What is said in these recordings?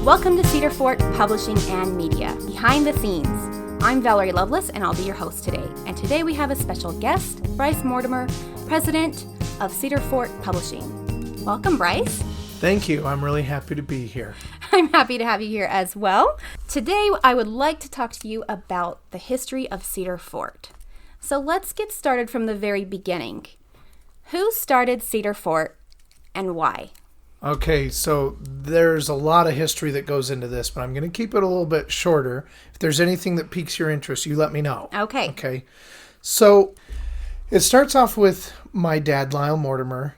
Welcome to Cedar Fort Publishing and Media, Behind the Scenes. I'm Valerie Lovelace, and I'll be your host today. And today we have a special guest, Bryce Mortimer, president of Cedar Fort Publishing. Welcome, Bryce. Thank you. I'm really happy to be here. I'm happy to have you here as well. Today, I would like to talk to you about the history of Cedar Fort. So let's get started from the very beginning. Who started Cedar Fort and why? Okay, so there's a lot of history that goes into this, but I'm going to keep it a little bit shorter. If there's anything that piques your interest, you let me know. Okay. So it starts off with my dad, Lyle Mortimer.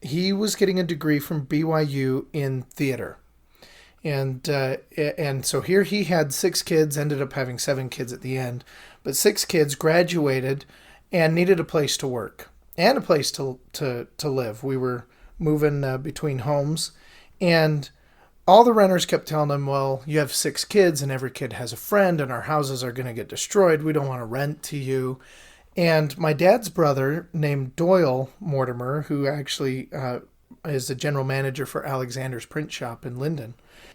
He was getting a degree from BYU in theater. And so here he had 6 kids, ended up having 7 kids at the end. But 6 kids graduated and needed a place to work and a place to live. We were moving between homes, and all the renters kept telling him, well, you have 6 kids and every kid has a friend and our houses are going to get destroyed. We don't want to rent to you. And my dad's brother named Doyle Mortimer, who actually is the general manager for Alexander's print shop in Linden,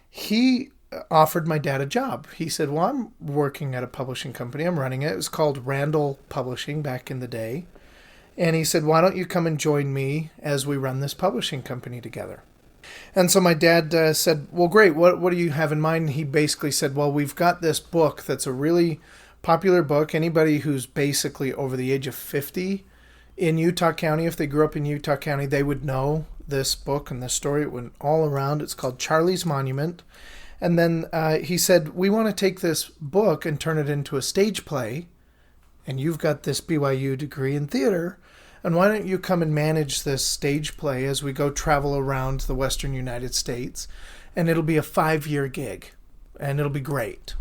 he offered my dad a job. He said, well, I'm working at a publishing company. I'm running it. It was called Randall Publishing back in the day. And he said, why don't you come and join me as we run this publishing company together? And so my dad said, well, great. What do you have in mind? And he basically said, well, we've got this book that's a really popular book. Anybody who's basically over the age of 50 in Utah County, if they grew up in Utah County, they would know this book and this story. It went all around. It's called Charlie's Monument. And then he said, we want to take this book and turn it into a stage play. And you've got this BYU degree in theater. And why don't you come and manage this stage play as we go travel around the western United States? And it'll be a 5-year gig. And it'll be great.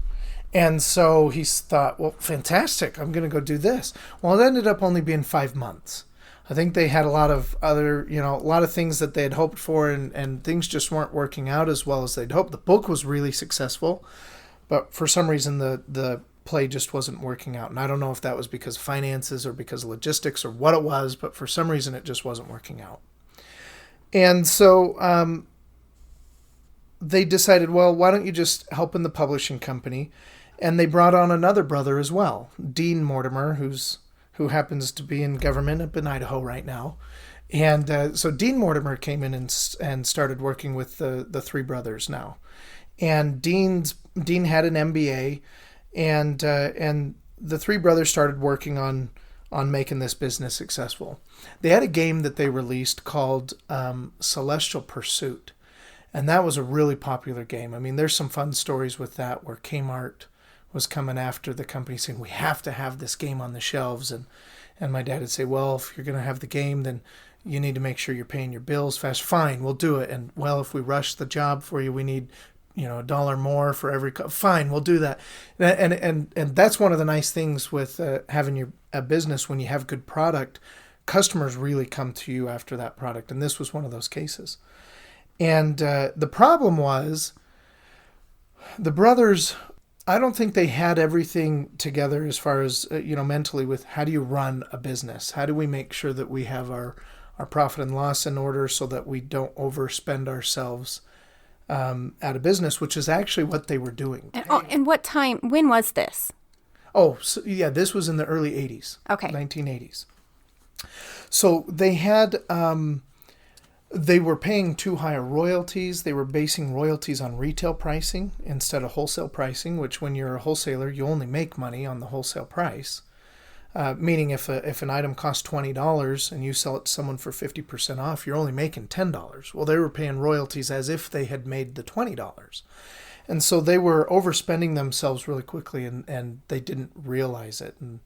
And so he thought, well, fantastic. I'm going to go do this. Well, it ended up only being 5 months. I think they had a lot of other, a lot of things that they had hoped for, and things just weren't working out as well as they'd hoped. The book was really successful, but for some reason the play just wasn't working out. And I don't know if that was because of finances or because of logistics or what it was, but for some reason it just wasn't working out. And so they decided, well, why don't you just help in the publishing company? And they brought on another brother as well, Dean Mortimer, who happens to be in government up in Idaho right now. And so Dean Mortimer came in and started working with the 3 brothers now. And Dean had an MBA, and the 3 brothers started working on making this business successful. They had a game that they released called Celestial Pursuit, and that was a really popular game. I mean, there's some fun stories with that where Kmart was coming after the company saying, we have to have this game on the shelves. And my dad would say, well, if you're going to have the game, then you need to make sure you're paying your bills fast. Fine, we'll do it. And, well, if we rush the job for you, we need $1 more for every fine, we'll do that. And that's one of the nice things with having a business. When you have good product, customers really come to you after that product. And this was one of those cases. And the problem was the brothers, I don't think they had everything together as far as, mentally with how do you run a business? How do we make sure that we have our profit and loss in order so that we don't overspend ourselves at a business, which is actually what they were doing. And when was this? Oh, so, yeah, this was in the early 80s. Okay. 1980s. So they had, they were paying too high royalties. They were basing royalties on retail pricing instead of wholesale pricing, which when you're a wholesaler, you only make money on the wholesale price. Meaning if an item costs $20 and you sell it to someone for 50% off, you're only making $10. Well, they were paying royalties as if they had made the $20. And so they were overspending themselves really quickly, and they didn't realize it. And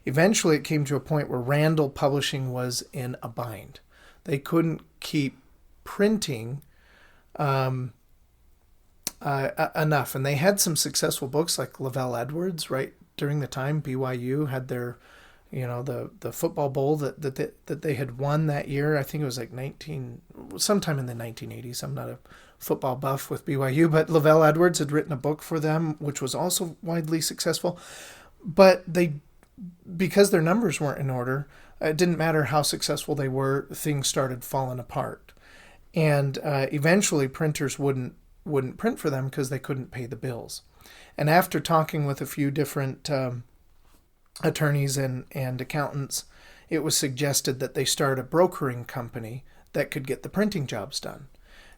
eventually it came to a point where Randall Publishing was in a bind. They couldn't keep printing enough. And they had some successful books like Lavelle Edwards, right? During the time, BYU had their, the football bowl that they had won that year. I think it was like sometime in the 1980s. I'm not a football buff with BYU, but Lavelle Edwards had written a book for them, which was also widely successful. But because their numbers weren't in order, it didn't matter how successful they were, things started falling apart. And eventually printers wouldn't wouldn't print for them because they couldn't pay the bills. And after talking with a few different attorneys and accountants, it was suggested that they start a brokering company that could get the printing jobs done.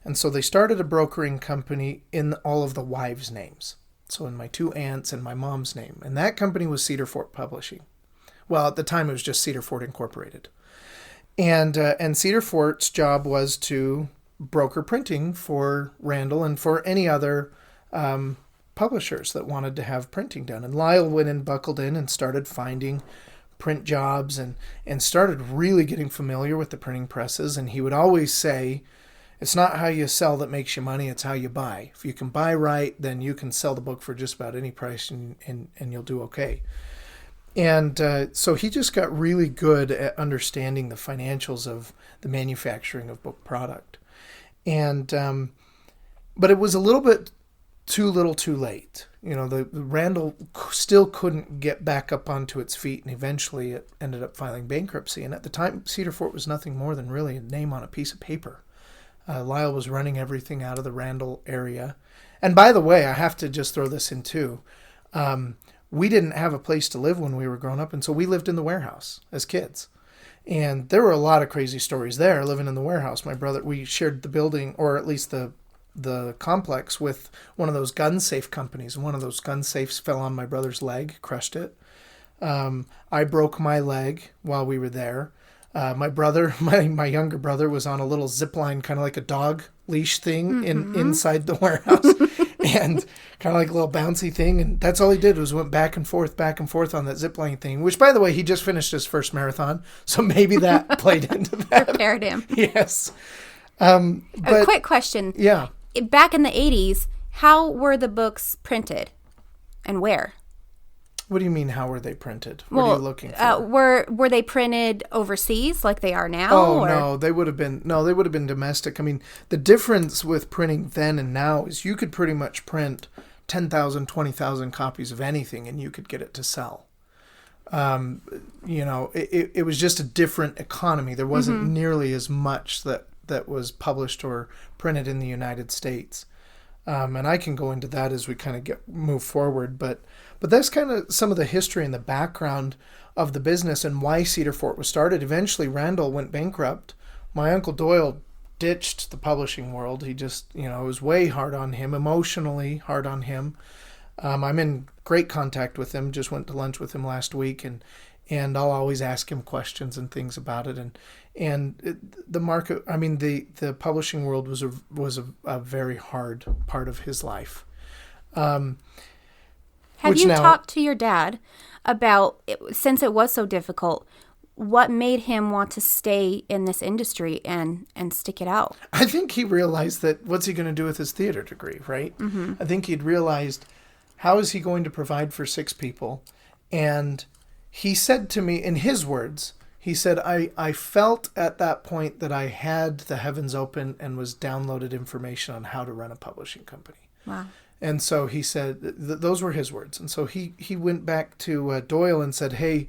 And so they started a brokering company in all of the wives' names. So in my two aunts and my mom's name. And that company was Cedar Fort Publishing. Well, at the time it was just Cedar Fort Incorporated. And Cedar Fort's job was to broker printing for Randall and for any other publishers that wanted to have printing done. And Lyle went and buckled in and started finding print jobs and started really getting familiar with the printing presses. And he would always say, it's not how you sell that makes you money, it's how you buy. If you can buy right, then you can sell the book for just about any price and you'll do okay. And so he just got really good at understanding the financials of the manufacturing of book product. And but it was a little bit too little too late. You know, the Randall still couldn't get back up onto its feet, and eventually it ended up filing bankruptcy. And at the time, Cedar Fort was nothing more than really a name on a piece of paper. Lyle was running everything out of the Randall area. And by the way, I have to just throw this in too. We didn't have a place to live when we were growing up, and so we lived in the warehouse as kids. And there were a lot of crazy stories there, living in the warehouse. My brother, we shared the building, or at least the complex, with one of those gun safe companies. One of those gun safes fell on my brother's leg, crushed it. I broke my leg while we were there. My brother, my younger brother, was on a little zip line, kind of like a dog leash thing inside the warehouse, and kind of like a little bouncy thing. And that's all he did was went back and forth on that zip line thing, which, by the way, he just finished his first marathon. So maybe that played into that. Prepared him. Yes. But, a quick question. Yeah. Back in the 80s, how were the books printed and where? What do you mean, how were they printed? What are you looking for? Were they printed overseas like they are now? Oh, no, they would have been domestic. I mean, the difference with printing then and now is you could pretty much print 10,000, 20,000 copies of anything and you could get it to sell. You know, it was just a different economy. There wasn't nearly as much that was published or printed in the United States. And I can go into that as we kind of move forward, but that's kind of some of the history and the background of the business and why Cedar Fort was started. Eventually, Randall went bankrupt. My Uncle Doyle ditched the publishing world. He just, it was way hard on him, emotionally hard on him. I'm in great contact with him, just went to lunch with him last week, and I'll always ask him questions and things about it. The market, I mean, the publishing world was a very hard part of his life. Have you talked to your dad about, since it was so difficult, what made him want to stay in this industry and stick it out? I think he realized that what's he going to do with his theater degree, right? Mm-hmm. I think he'd realized, how is he going to provide for 6 people? And he said to me, in his words, he said, I felt at that point that I had the heavens open and was downloaded information on how to run a publishing company. Wow. And so he said, those were his words. And so he went back to Doyle and said, hey,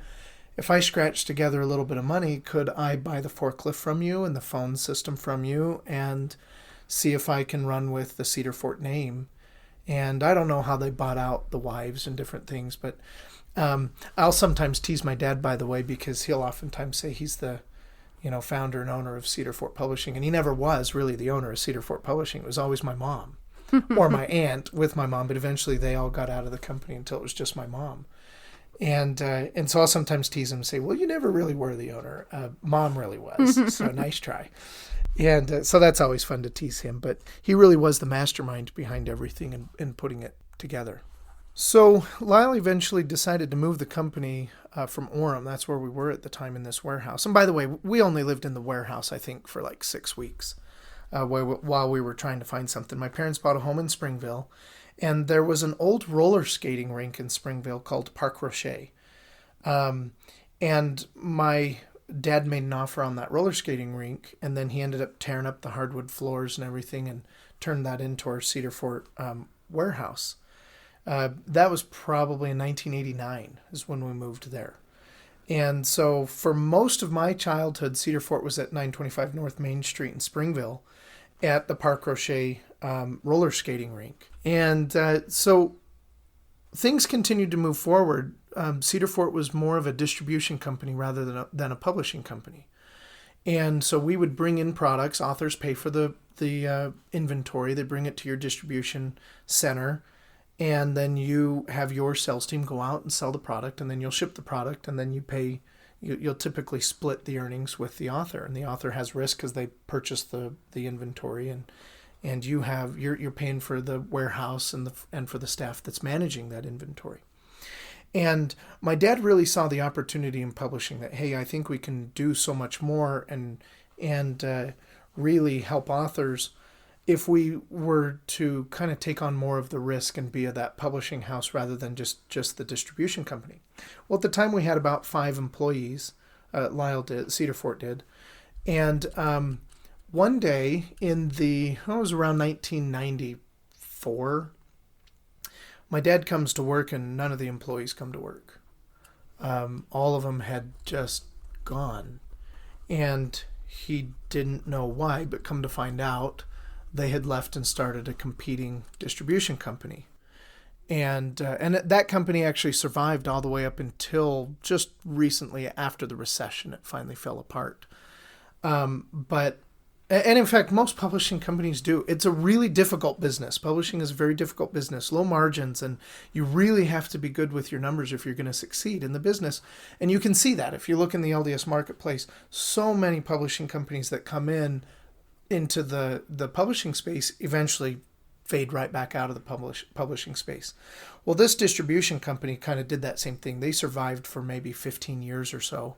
if I scratch together a little bit of money, could I buy the forklift from you and the phone system from you and see if I can run with the Cedar Fort name? And I don't know how they bought out the wives and different things, but I'll sometimes tease my dad, by the way, because he'll oftentimes say he's the founder and owner of Cedar Fort Publishing. And he never was really the owner of Cedar Fort Publishing. It was always my mom. Or my aunt with my mom, but eventually they all got out of the company until it was just my mom. And so I'll sometimes tease him and say, well, you never really were the owner. Mom really was, so nice try. And so that's always fun to tease him, but he really was the mastermind behind everything and putting it together. So Lyle eventually decided to move the company from Orem. That's where we were at the time, in this warehouse. And by the way, we only lived in the warehouse, I think, for like 6 weeks. While we were trying to find something. My parents bought a home in Springville, and there was an old roller skating rink in Springville called Park Rocher. And my dad made an offer on that roller skating rink, and then he ended up tearing up the hardwood floors and everything and turned that into our Cedar Fort warehouse. That was probably in 1989 is when we moved there. And so for most of my childhood, Cedar Fort was at 925 North Main Street in Springville. at the Park Rocher roller skating rink. And so things continued to move forward. Cedar Fort was more of a distribution company rather than a publishing company. And so we would bring in products. Authors pay for the inventory. They bring it to your distribution center. And then you have your sales team go out and sell the product. And then you'll ship the product. And then you pay. You'll typically split the earnings with the author. And the author has risk because they purchased the inventory. And you're paying for the warehouse and for the staff that's managing that inventory. And my dad really saw the opportunity in publishing that, hey, I think we can do so much more and really help authors if we were to kind of take on more of the risk and be that publishing house rather than just the distribution company. Well, at the time we had about 5 employees. Lyle did, Cedar Fort did. And one day it was around 1994, my dad comes to work and none of the employees come to work. All of them had just gone. And he didn't know why, but come to find out, they had left and started a competing distribution company. And that company actually survived all the way up until just recently after the recession. It finally fell apart. And in fact, most publishing companies do. It's a really difficult business. Publishing is a very difficult business, low margins, and you really have to be good with your numbers if you're going to succeed in the business. And you can see that if you look in the LDS marketplace, so many publishing companies that come into the publishing space eventually fade right back out of the publishing space. Well, this distribution company kind of did that same thing. They survived for maybe 15 years or so.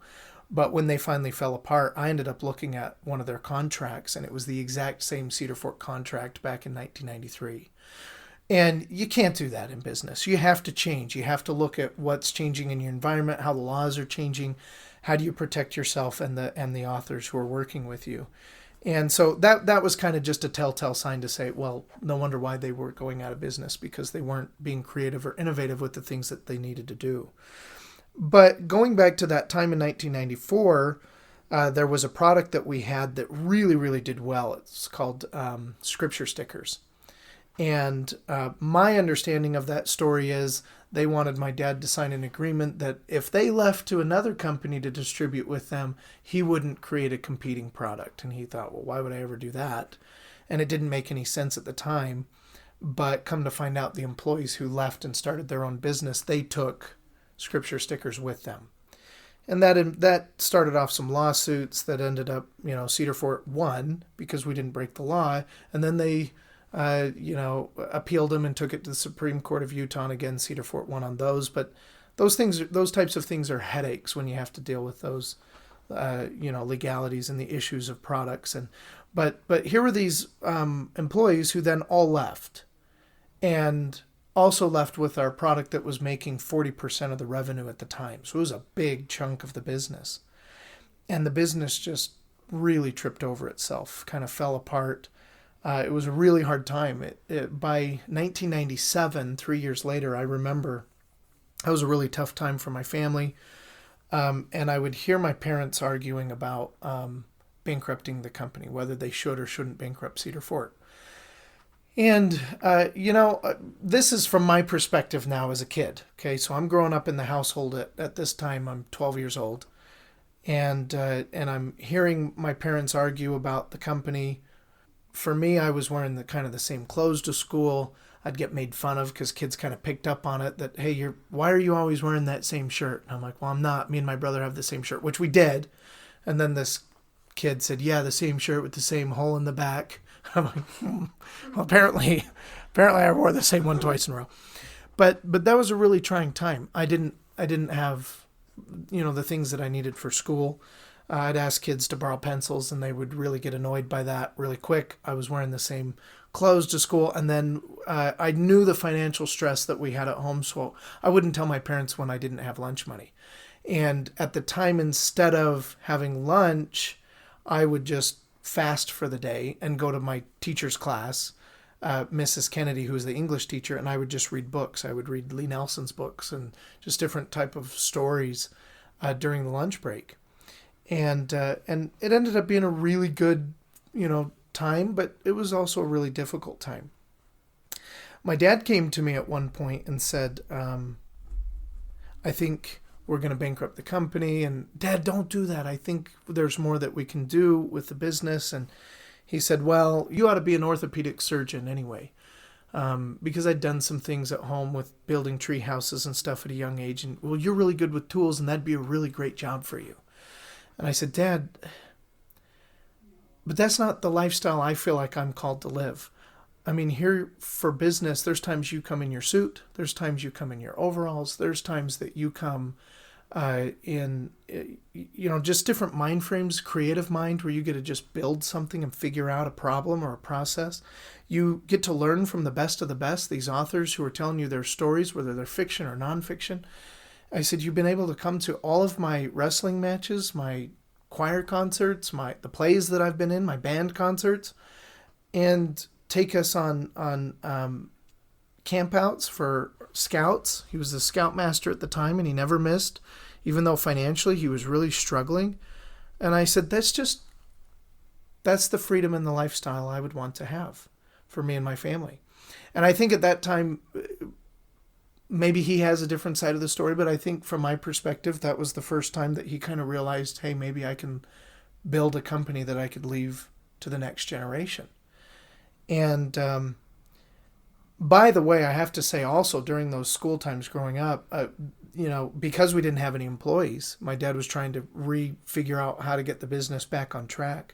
But when they finally fell apart, I ended up looking at one of their contracts, and it was the exact same Cedar Fort contract back in 1993. And you can't do that in business. You have to change. You have to look at what's changing in your environment, how the laws are changing, how do you protect yourself and the authors who are working with you. And so that was kind of just a telltale sign to say, well, no wonder why they were going out of business, because they weren't being creative or innovative with the things that they needed to do. But going back to that time in 1994, there was a product that we had that really, really did well. It's called scripture stickers. And my understanding of that story is they wanted my dad to sign an agreement that if they left to another company to distribute with them, he wouldn't create a competing product. And he thought, well, why would I ever do that? And it didn't make any sense at the time. But come to find out, the employees who left and started their own business, they took scripture stickers with them. And that started off some lawsuits that ended up, Cedar Fort won because we didn't break the law. And then they, appealed them and took it to the Supreme Court of Utah. And again, Cedar Fort won on those. But those types of things are headaches when you have to deal with those, legalities and the issues of products. But here were these employees who then all left, and also left with our product that was making 40% of the revenue at the time. So it was a big chunk of the business. And the business just really tripped over itself, kind of fell apart. It was a really hard time. By 1997, 3 years later, I remember that was a really tough time for my family. And I would hear my parents arguing about bankrupting the company, whether they should or shouldn't bankrupt Cedar Fort. And, this is from my perspective now as a kid. Okay, so I'm growing up in the household at this time. I'm 12 years old. And I'm hearing my parents argue about the company. For me, I was wearing the same clothes to school. I'd get made fun of because kids kind of picked up on it that, hey, why are you always wearing that same shirt? And I'm like, well, I'm not. Me and my brother have the same shirt, which we did. And then this kid said, yeah, the same shirt with the same hole in the back. I'm like, well, apparently I wore the same one twice in a row. But that was a really trying time. I didn't have, the things that I needed for school. I'd ask kids to borrow pencils, and they would really get annoyed by that really quick. I was wearing the same clothes to school, and then I knew the financial stress that we had at home, so I wouldn't tell my parents when I didn't have lunch money. And at the time, instead of having lunch, I would just fast for the day and go to my teacher's class, Mrs. Kennedy, who was the English teacher, and I would just read books. I would read Lee Nelson's books and just different type of stories during the lunch break. And it ended up being a really good, time, but it was also a really difficult time. My dad came to me at one point and said, I think we're going to bankrupt the company. And Dad, don't do that. I think there's more that we can do with the business. And he said, well, you ought to be an orthopedic surgeon anyway. Because I'd done some things at home with building tree houses and stuff at a young age. And, well, you're really good with tools, and that'd be a really great job for you. And I said, Dad, but that's not the lifestyle I feel like I'm called to live. I mean, here for business, there's times you come in your suit. There's times you come in your overalls. There's times that you come in, just different mind frames, creative mind, where you get to just build something and figure out a problem or a process. You get to learn from the best of the best, these authors who are telling you their stories, whether they're fiction or nonfiction. I said, you've been able to come to all of my wrestling matches, my choir concerts, the plays that I've been in, my band concerts, and take us on campouts for scouts. He was the scoutmaster at the time, and he never missed, even though financially he was really struggling. And I said, that's the freedom and the lifestyle I would want to have for me and my family. And I think at that time, maybe he has a different side of the story, but I think from my perspective, that was the first time that he kind of realized, hey, maybe I can build a company that I could leave to the next generation. And by the way, I have to say also during those school times growing up, because we didn't have any employees, my dad was trying to figure out how to get the business back on track.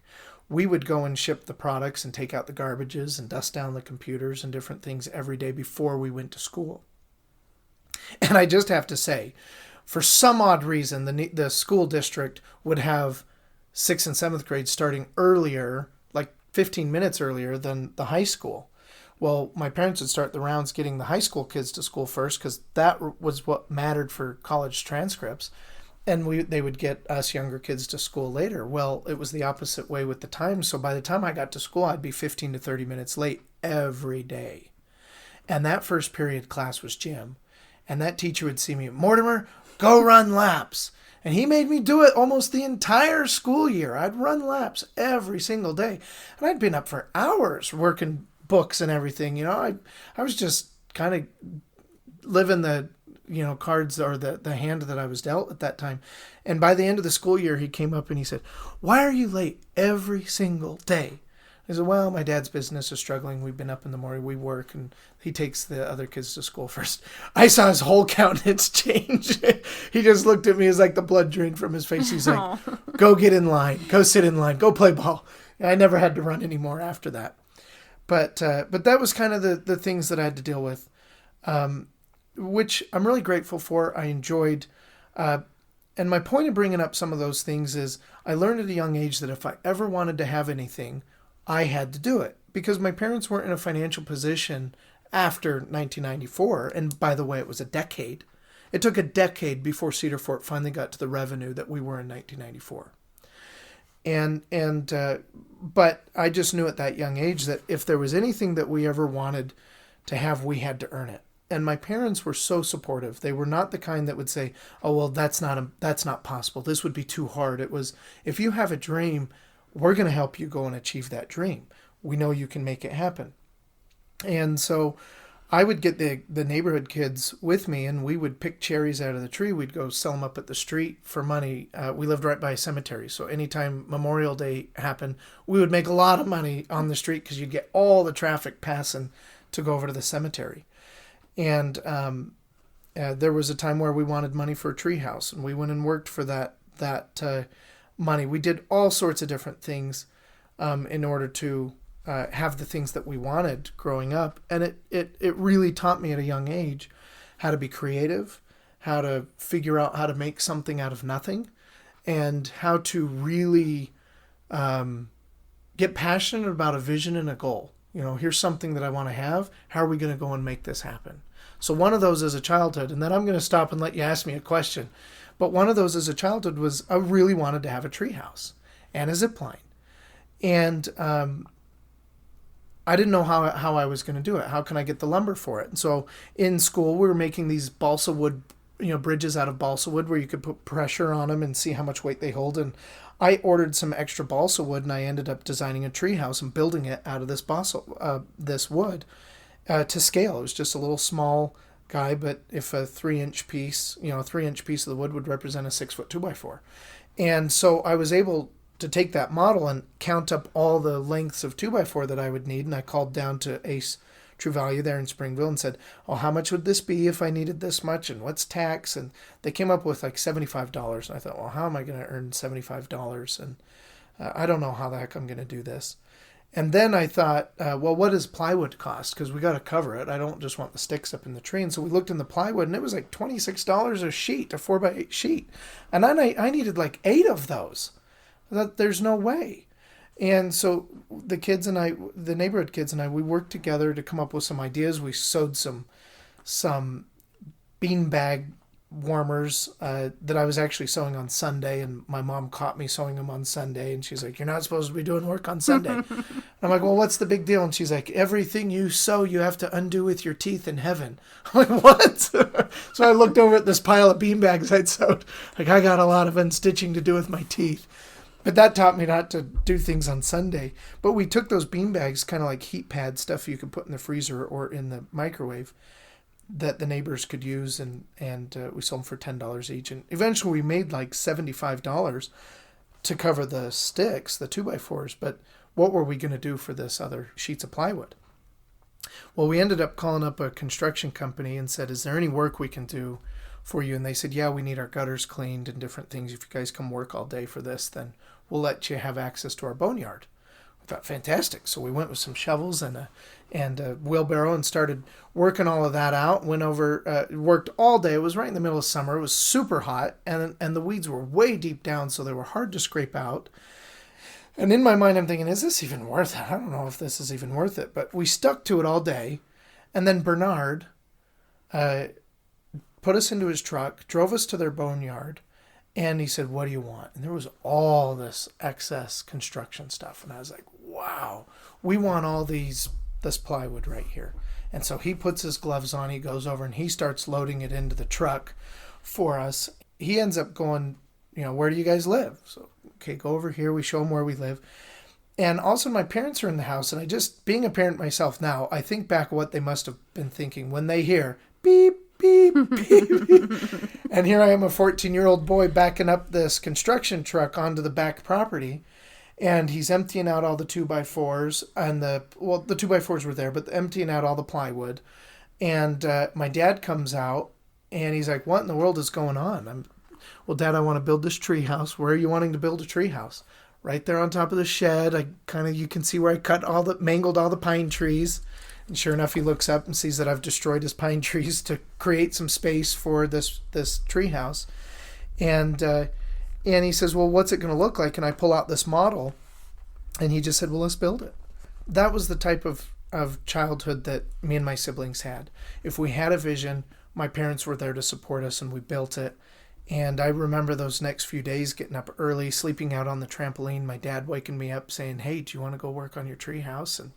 We would go and ship the products and take out the garbages and dust down the computers and different things every day before we went to school. And I just have to say, for some odd reason, the school district would have 6th and 7th grade starting earlier, like 15 minutes earlier than the high school. Well, my parents would start the rounds getting the high school kids to school first because that was what mattered for college transcripts. And they would get us younger kids to school later. Well, it was the opposite way with the time. So by the time I got to school, I'd be 15 to 30 minutes late every day. And that first period class was gym. And that teacher would see me, Mortimer, go run laps. And he made me do it almost the entire school year. I'd run laps every single day. And I'd been up for hours working books and everything. I was just kind of living the cards or the hand that I was dealt at that time. And by the end of the school year, he came up and he said, why are you late every single day? I said, well, my dad's business is struggling. We've been up in the morning. We work, and he takes the other kids to school first. I saw his whole countenance change. He just looked at me as like the blood drained from his face. He's like, go get in line. Go sit in line. Go play ball. And I never had to run anymore after that. But that was kind of the things that I had to deal with, which I'm really grateful for. I enjoyed. And my point of bringing up some of those things is I learned at a young age that if I ever wanted to have anything, I had to do it because my parents weren't in a financial position after 1994. And by the way, it was a decade. It took a decade before Cedar Fort finally got to the revenue that we were in 1994. But I just knew at that young age that if there was anything that we ever wanted to have, we had to earn it. And my parents were so supportive. They were not the kind that would say, oh, well, that's not possible. This would be too hard. It was, if you have a dream, we're going to help you go and achieve that dream. We know you can make it happen. And so I would get the neighborhood kids with me, and we would pick cherries out of the tree. We'd go sell them up at the street for money. We lived right by a cemetery, so anytime Memorial Day happened, we would make a lot of money on the street because you'd get all the traffic passing to go over to the cemetery. And there was a time where we wanted money for a tree house, and we went and worked for that money. We did all sorts of different things in order to have the things that we wanted growing up. And it really taught me at a young age how to be creative, how to figure out how to make something out of nothing, and how to really get passionate about a vision and a goal. Here's something that I want to have. How are we going to go and make this happen? So one of those as a childhood, and then I'm going to stop and let you ask me a question. But one of those as a childhood was I really wanted to have a tree house and a zip line. And I didn't know how I was going to do it. How can I get the lumber for it? And so in school, we were making these balsa wood, bridges out of balsa wood where you could put pressure on them and see how much weight they hold. And I ordered some extra balsa wood, and I ended up designing a tree house and building it out of this wood to scale. It was just a little small guy, but if a 3-inch piece, a 3-inch piece of the wood would represent a 6-foot 2x4. And so I was able to take that model and count up all the lengths of 2x4 that I would need. And I called down to Ace True Value there in Springville and said, oh, how much would this be if I needed this much? And what's tax? And they came up with like $75. And I thought, well, how am I going to earn $75? And I don't know how the heck I'm going to do this. And then I thought, well, what does plywood cost? Because we got to cover it. I don't just want the sticks up in the tree. And so we looked in the plywood, and it was like $26 a sheet, a 4x8 sheet. And I needed like 8 of those. I thought, there's no way. And so the kids and I, the neighborhood kids and I, we worked together to come up with some ideas. We sewed some beanbag warmers that I was actually sewing on Sunday, and my mom caught me sewing them on Sunday, and she's like, you're not supposed to be doing work on Sunday. And I'm like, well, what's the big deal? And she's like, everything you sew you have to undo with your teeth in heaven. I'm like, what? So I looked over at this pile of beanbags I'd sewed. Like, I got a lot of unstitching to do with my teeth. But that taught me not to do things on Sunday. But we took those beanbags, kind of like heat pad stuff you could put in the freezer or in the microwave, that the neighbors could use, and we sold them for $10 each. And eventually we made like $75 to cover the sticks, the 2x4s. But what were we going to do for this other sheets of plywood? Well, we ended up calling up a construction company and said, is there any work we can do for you? And they said, yeah, we need our gutters cleaned and different things. If you guys come work all day for this, then we'll let you have access to our boneyard. We thought, fantastic. So we went with some shovels and a wheelbarrow and started working all of that out. Went over, worked all day. It was right in the middle of summer. It was super hot, and the weeds were way deep down, so they were hard to scrape out. And in my mind, I'm thinking, is this even worth it? I don't know if this is even worth it. But we stuck to it all day. And then Bernard put us into his truck, drove us to their boneyard, and he said, what do you want? And there was all this excess construction stuff. And I was like, wow, we want all this plywood right here. And so he puts his gloves on, he goes over and he starts loading it into the truck for us. He ends up going, where do you guys live? So, okay, go over here. We show him where we live. And also my parents are in the house. And being a parent myself now, I think back what they must have been thinking when they hear beep, beep, beep, beep. And here I am, a 14-year-old boy backing up this construction truck onto the back property. And he's emptying out all the 2x4s. And the 2x4s were there, but emptying out all the plywood. And my dad comes out and he's like, what in the world is going on? Well, Dad, I want to build this tree house. Where are you wanting to build a tree house? Right there on top of the shed. You can see where I mangled all the pine trees. And sure enough, he looks up and sees that I've destroyed his pine trees to create some space for this tree house. And he says, well, what's it going to look like? And I pull out this model. And he just said, well, let's build it. That was the type of childhood that me and my siblings had. If we had a vision, my parents were there to support us, and we built it. And I remember those next few days getting up early, sleeping out on the trampoline, my dad waking me up saying, hey, do you want to go work on your tree house? And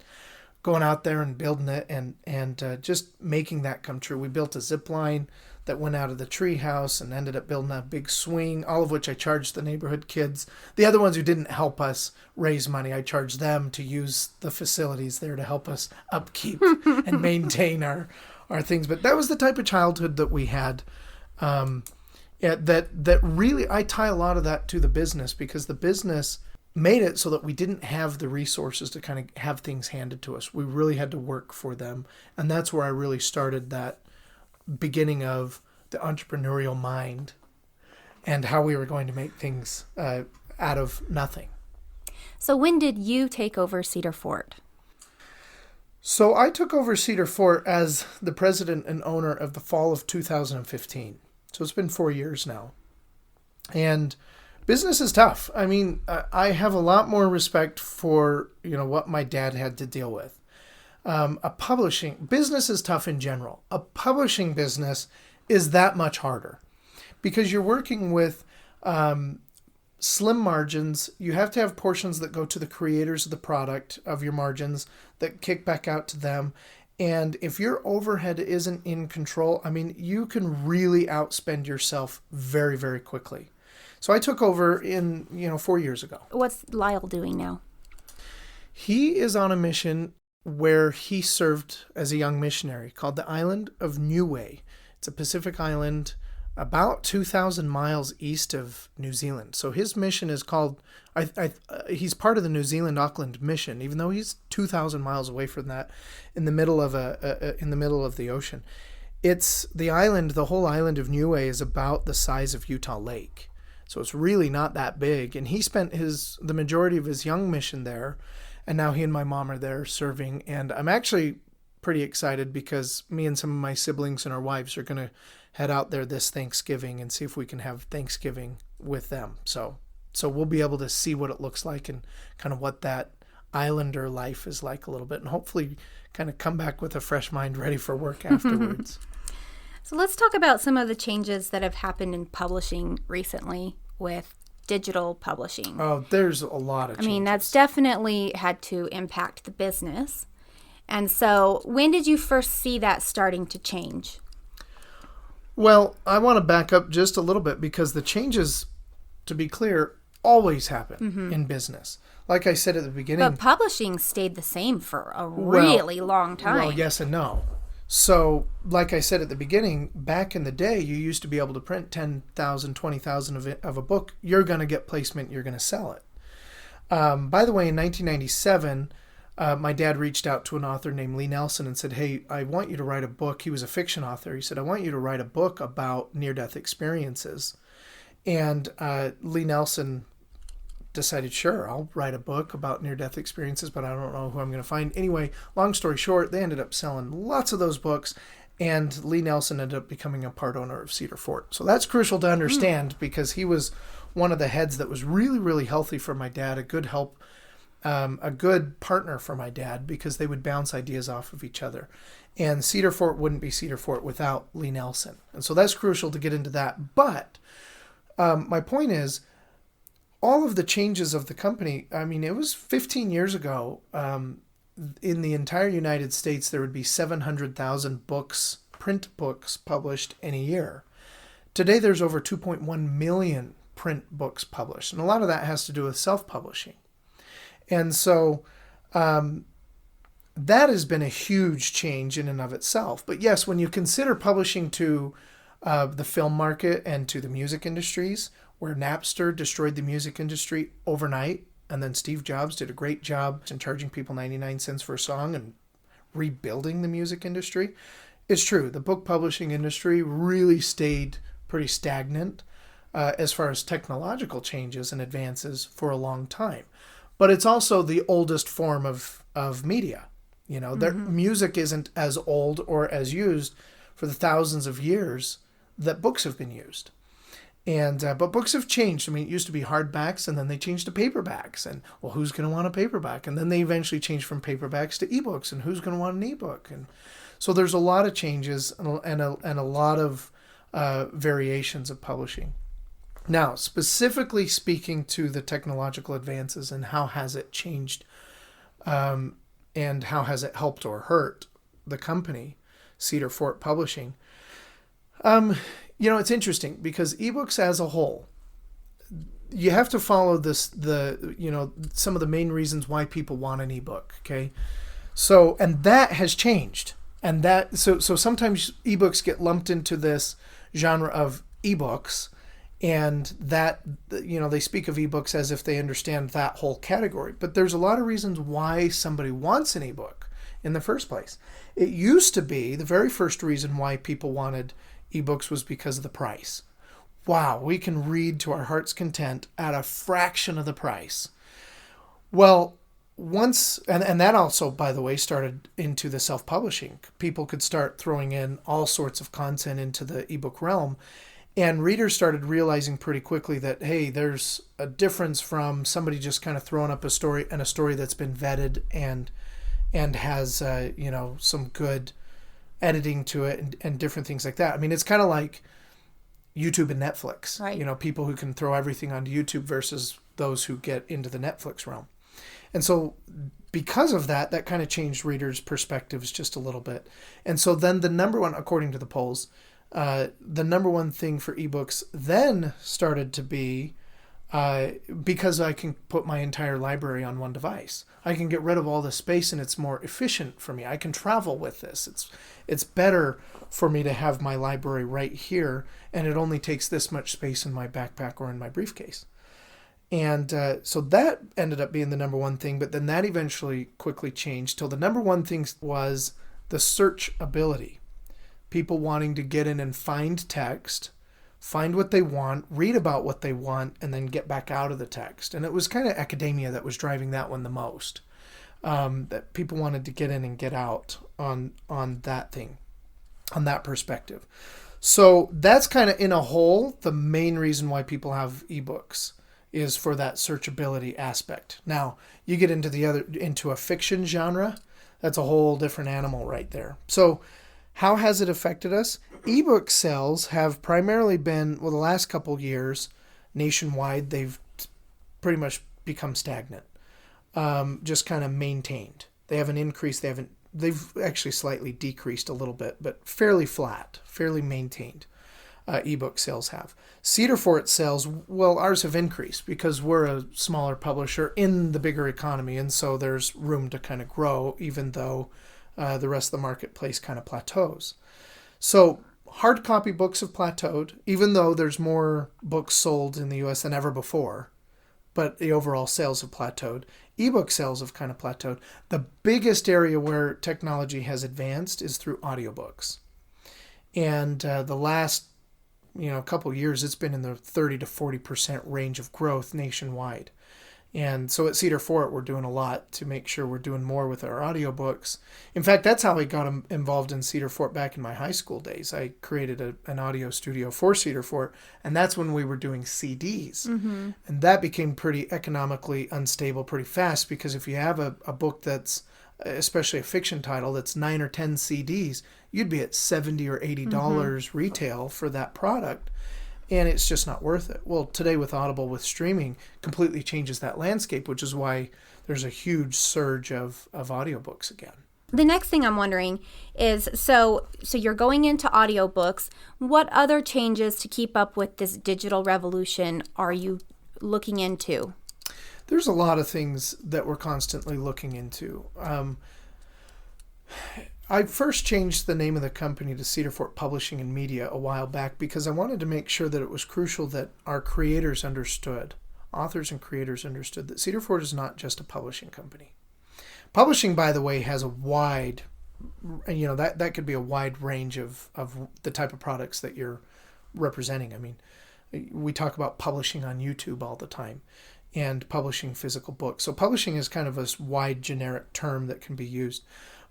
going out there and building it and just making that come true. We built a zip line that went out of the tree house and ended up building a big swing, all of which I charged the neighborhood kids. The other ones who didn't help us raise money, I charged them to use the facilities there to help us upkeep and maintain our things. But that was the type of childhood that we had. That really, I tie a lot of that to the business, because the business made it so that we didn't have the resources to kind of have things handed to us. We really had to work for them. And that's where I really started that beginning of the entrepreneurial mind and how we were going to make things out of nothing. So when did you take over Cedar Fort? So I took over Cedar Fort as the president and owner of the fall of 2015. So it's been 4 years now. And business is tough. I mean, I have a lot more respect for, what my dad had to deal with. A publishing business is tough in general. A publishing business is that much harder because you're working with slim margins. You have to have portions that go to the creators of the product of your margins that kick back out to them. And if your overhead isn't in control, I mean, you can really outspend yourself very, very quickly. So I took over in 4 years ago. What's Lyle doing now? He is on a mission where he served as a young missionary called the island of Niue. It's a Pacific island about 2,000 miles east of New Zealand. So his mission is called, he's part of the New Zealand Auckland mission, even though he's 2,000 miles away from that, in the middle of the ocean. It's the island, the whole island of Niue is about the size of Utah Lake. So it's really not that big. And he spent the majority of his young mission there. And now he and my mom are there serving. And I'm actually pretty excited because me and some of my siblings and our wives are going to head out there this Thanksgiving and see if we can have Thanksgiving with them. So we'll be able to see what it looks like and kind of what that islander life is like a little bit, and hopefully kind of come back with a fresh mind ready for work afterwards. So let's talk about some of the changes that have happened in publishing recently with digital publishing. Oh, there's a lot of changes. I mean, that's definitely had to impact the business. And so when did you first see that starting to change? Well, I want to back up just a little bit because the changes, to be clear, always happen in business. Like I said at the beginning. But publishing stayed the same for a really long time. Well, yes and no. So, like I said at the beginning, back in the day, you used to be able to print 10,000, 20,000 of a book. You're going to get placement. You're going to sell it. By the way, in 1997, my dad reached out to an author named Lee Nelson and said, hey, I want you to write a book. He was a fiction author. He said, I want you to write a book about near-death experiences. And Lee Nelson decided, sure, I'll write a book about near-death experiences, but I don't know who I'm going to find. Anyway, long story short, they ended up selling lots of those books, and Lee Nelson ended up becoming a part owner of Cedar Fort. So that's crucial to understand because he was one of the heads that was really, really healthy for my dad, a good help, a good partner for my dad because they would bounce ideas off of each other. And Cedar Fort wouldn't be Cedar Fort without Lee Nelson. And so that's crucial to get into that. But my point is, all of the changes of the company, I mean, it was 15 years ago, in the entire United States, there would be 700,000 books, print books published in a year. Today, there's over 2.1 million print books published. And a lot of that has to do with self-publishing. And so that has been a huge change in and of itself. But yes, when you consider publishing to the film market and to the music industries, where Napster destroyed the music industry overnight, and then Steve Jobs did a great job in charging people 99 cents for a song and rebuilding the music industry. It's true, the book publishing industry really stayed pretty stagnant as far as technological changes and advances for a long time. But it's also the oldest form of media. You know, music isn't as old or as used for the thousands of years that books have been used. And but books have changed. I mean, it used to be hardbacks, and then they changed to paperbacks. And, well, who's going to want a paperback? And then they eventually changed from paperbacks to ebooks, and who's going to want an ebook? And so there's a lot of changes and a lot of variations of publishing. Now, specifically speaking to the technological advances and how has it changed and how has it helped or hurt the company, Cedar Fort Publishing, you know, it's interesting because ebooks as a whole, you have to follow some of the main reasons why people want an ebook. Okay. So, and that has changed. And so sometimes ebooks get lumped into this genre of ebooks, and that, you know, they speak of ebooks as if they understand that whole category. But there's a lot of reasons why somebody wants an ebook in the first place. It used to be the very first reason why people wanted ebooks was because of the price. Wow, we can read to our heart's content at a fraction of the price. Well, once, and that also, by the way, started into the self-publishing. People could start throwing in all sorts of content into the ebook realm, and readers started realizing pretty quickly that, hey, there's a difference from somebody just kind of throwing up a story that's been vetted and has some good editing to it and different things like that. I mean, it's kind of like YouTube and Netflix. Right. You know, people who can throw everything onto YouTube versus those who get into the Netflix realm. And so because of that kind of changed readers' perspectives just a little bit. And so then the number one, according to the polls, The number one thing for ebooks then started to be because I can put my entire library on one device. I can get rid of all the space and it's more efficient for me. I can travel with this. It's better for me to have my library right here, and it only takes this much space in my backpack or in my briefcase. And so that ended up being the number one thing, but then that eventually quickly changed till the number one thing was the search ability. People wanting to get in and find text, find what they want, read about what they want, and then get back out of the text. And it was kind of academia that was driving that one the most. That people wanted to get in and get out on that thing, on that perspective. So that's kind of in a whole the main reason why people have ebooks is for that searchability aspect. Now, you get into a fiction genre, that's a whole different animal right there. So how has it affected us? Ebook sales have primarily been, the last couple years, nationwide, they've pretty much become stagnant. Just kind of maintained. They haven't increased, they've actually slightly decreased a little bit, but fairly flat, fairly maintained. Ebook sales have. Cedar Fort sales, ours have increased because we're a smaller publisher in the bigger economy, and so there's room to kind of grow, even though the rest of the marketplace kind of plateaus. So hard copy books have plateaued, even though there's more books sold in the U.S. than ever before, but the overall sales have plateaued. Ebook sales have kind of plateaued. The biggest area where technology has advanced is through audiobooks. And the last couple of years, it's been in the 30 to 40% range of growth nationwide. And so at Cedar Fort, we're doing a lot to make sure we're doing more with our audiobooks. In fact, that's how I got involved in Cedar Fort back in my high school days. I created an audio studio for Cedar Fort, and that's when we were doing CDs. Mm-hmm. And that became pretty economically unstable pretty fast, because if you have a book that's, especially a fiction title, that's 9 or 10 CDs, you'd be at $70 or $80 retail for that product. And it's just not worth it. Well, today with Audible, with streaming, completely changes that landscape, which is why there's a huge surge of audiobooks again. The next thing I'm wondering is, so you're going into audiobooks. What other changes to keep up with this digital revolution are you looking into? There's a lot of things that we're constantly looking into. I first changed the name of the company to Cedar Fort Publishing and Media a while back because I wanted to make sure that it was crucial that our creators understood, authors and creators understood, that Cedar Fort is not just a publishing company. Publishing, by the way, has a wide, that could be a wide range of the type of products that you're representing. I mean, we talk about publishing on YouTube all the time and publishing physical books. So publishing is kind of a wide generic term that can be used.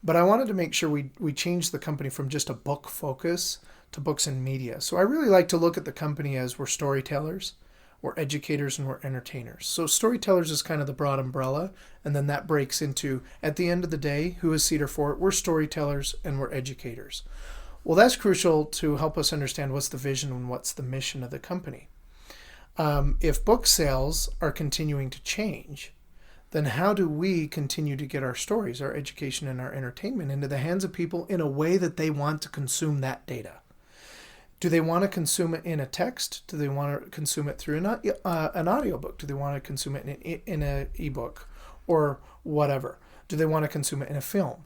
But I wanted to make sure we changed the company from just a book focus to books and media. So I really like to look at the company as we're storytellers, we're educators, and we're entertainers. So storytellers is kind of the broad umbrella, and then that breaks into, at the end of the day, who is Cedar Fort? We're storytellers and we're educators. Well, that's crucial to help us understand what's the vision and what's the mission of the company. If book sales are continuing to change, then how do we continue to get our stories, our education, and our entertainment into the hands of people in a way that they want to consume that data? Do they want to consume it in a text? Do they want to consume it through an audiobook? Do they want to consume it in an ebook or whatever? Do they want to consume it in a film?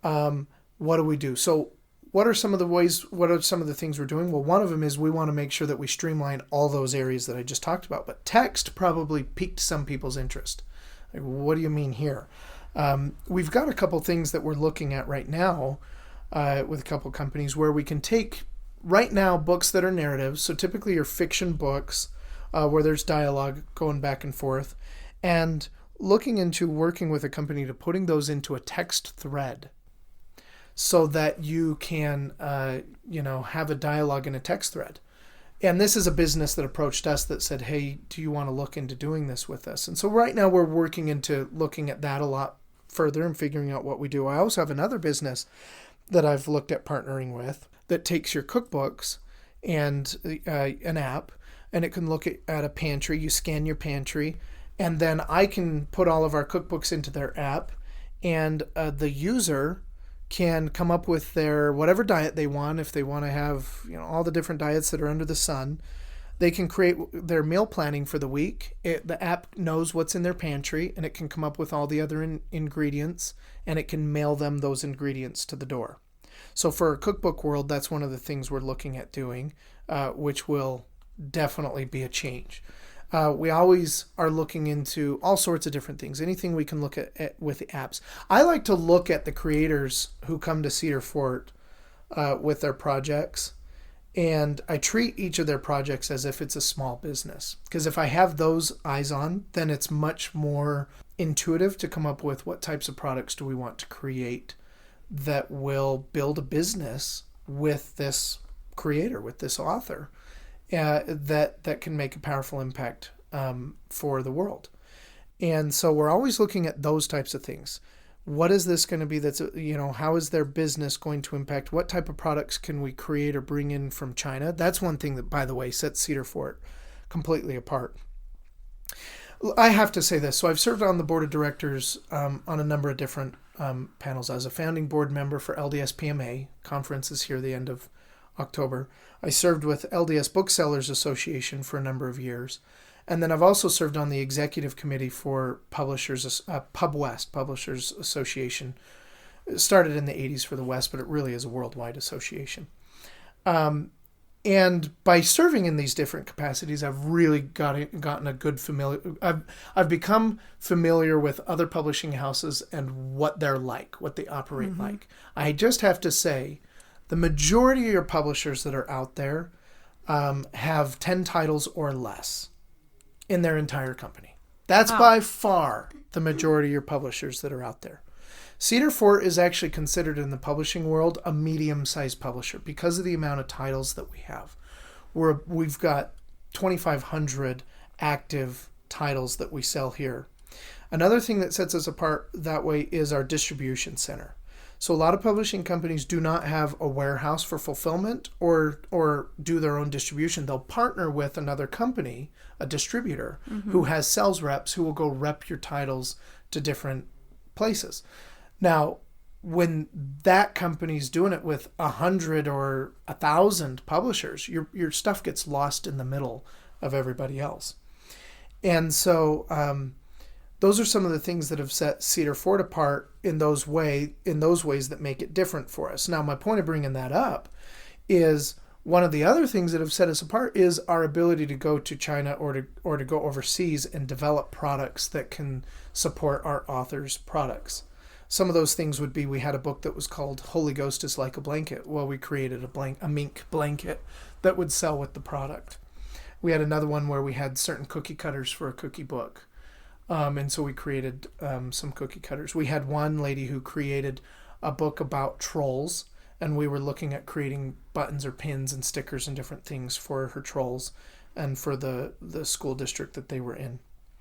What do we do? So what are some of the things we're doing? Well, one of them is we want to make sure that we streamline all those areas that I just talked about. But text probably piqued some people's interest. Like, what do you mean here? We've got a couple things that we're looking at right now with a couple companies where we can take right now books that are narratives, so typically your fiction books where there's dialogue going back and forth, and looking into working with a company to putting those into a text thread so that you can have a dialogue in a text thread. And this is a business that approached us that said, hey, do you want to look into doing this with us? And so right now we're working into looking at that a lot further and figuring out what we do. I also have another business that I've looked at partnering with that takes your cookbooks and an app, and it can look at a pantry. You scan your pantry, and then I can put all of our cookbooks into their app, and the user can come up with their whatever diet they want. If they want to have, all the different diets that are under the sun, they can create their meal planning for the week. The app knows what's in their pantry, and it can come up with all the other ingredients, and it can mail them those ingredients to the door. So for a cookbook world, that's one of the things we're looking at doing, which will definitely be a change. We always are looking into all sorts of different things, anything we can look at with the apps. I like to look at the creators who come to Cedar Fort with their projects, and I treat each of their projects as if it's a small business. Because if I have those eyes on, then it's much more intuitive to come up with what types of products do we want to create that will build a business with this creator, with this author, that can make a powerful impact for the world. And so we're always looking at those types of things. What is this going to be that's, how is their business going to impact? What type of products can we create or bring in from China? That's one thing that, by the way, sets Cedar Fort completely apart. I have to say this. So I've served on the board of directors on a number of different panels. I was a founding board member for LDS PMA. Conference is here the end of October. I served with LDS Booksellers Association for a number of years. And then I've also served on the executive committee for Publishers, Pub West, Publishers Association. It started in the 80s for the West, but it really is a worldwide association. And by serving in these different capacities, I've really gotten a good I've become familiar with other publishing houses and what they're like, what they operate like. I just have to say, the majority of your publishers that are out there have 10 titles or less in their entire company. That's by far the majority of your publishers that are out there. Cedar Fort is actually considered in the publishing world a medium-sized publisher because of the amount of titles that we have. We've got 2,500 active titles that we sell here. Another thing that sets us apart that way is our distribution center. So a lot of publishing companies do not have a warehouse for fulfillment or do their own distribution. They'll partner with another company, a distributor, who has sales reps who will go rep your titles to different places. Now, when that company's doing it with 100 or 1,000 publishers, your stuff gets lost in the middle of everybody else. And so those are some of the things that have set Cedar Fort apart in those ways that make it different for us. Now, my point of bringing that up is one of the other things that have set us apart is our ability to go to China or to go overseas and develop products that can support our authors' products. Some of those things would be, we had a book that was called Holy Ghost is Like a Blanket. Well, we created a mink blanket that would sell with the product. We had another one where we had certain cookie cutters for a cookie book. And so we created some cookie cutters. We had one lady who created a book about trolls, and we were looking at creating buttons or pins and stickers and different things for her trolls and for the school district that they were in.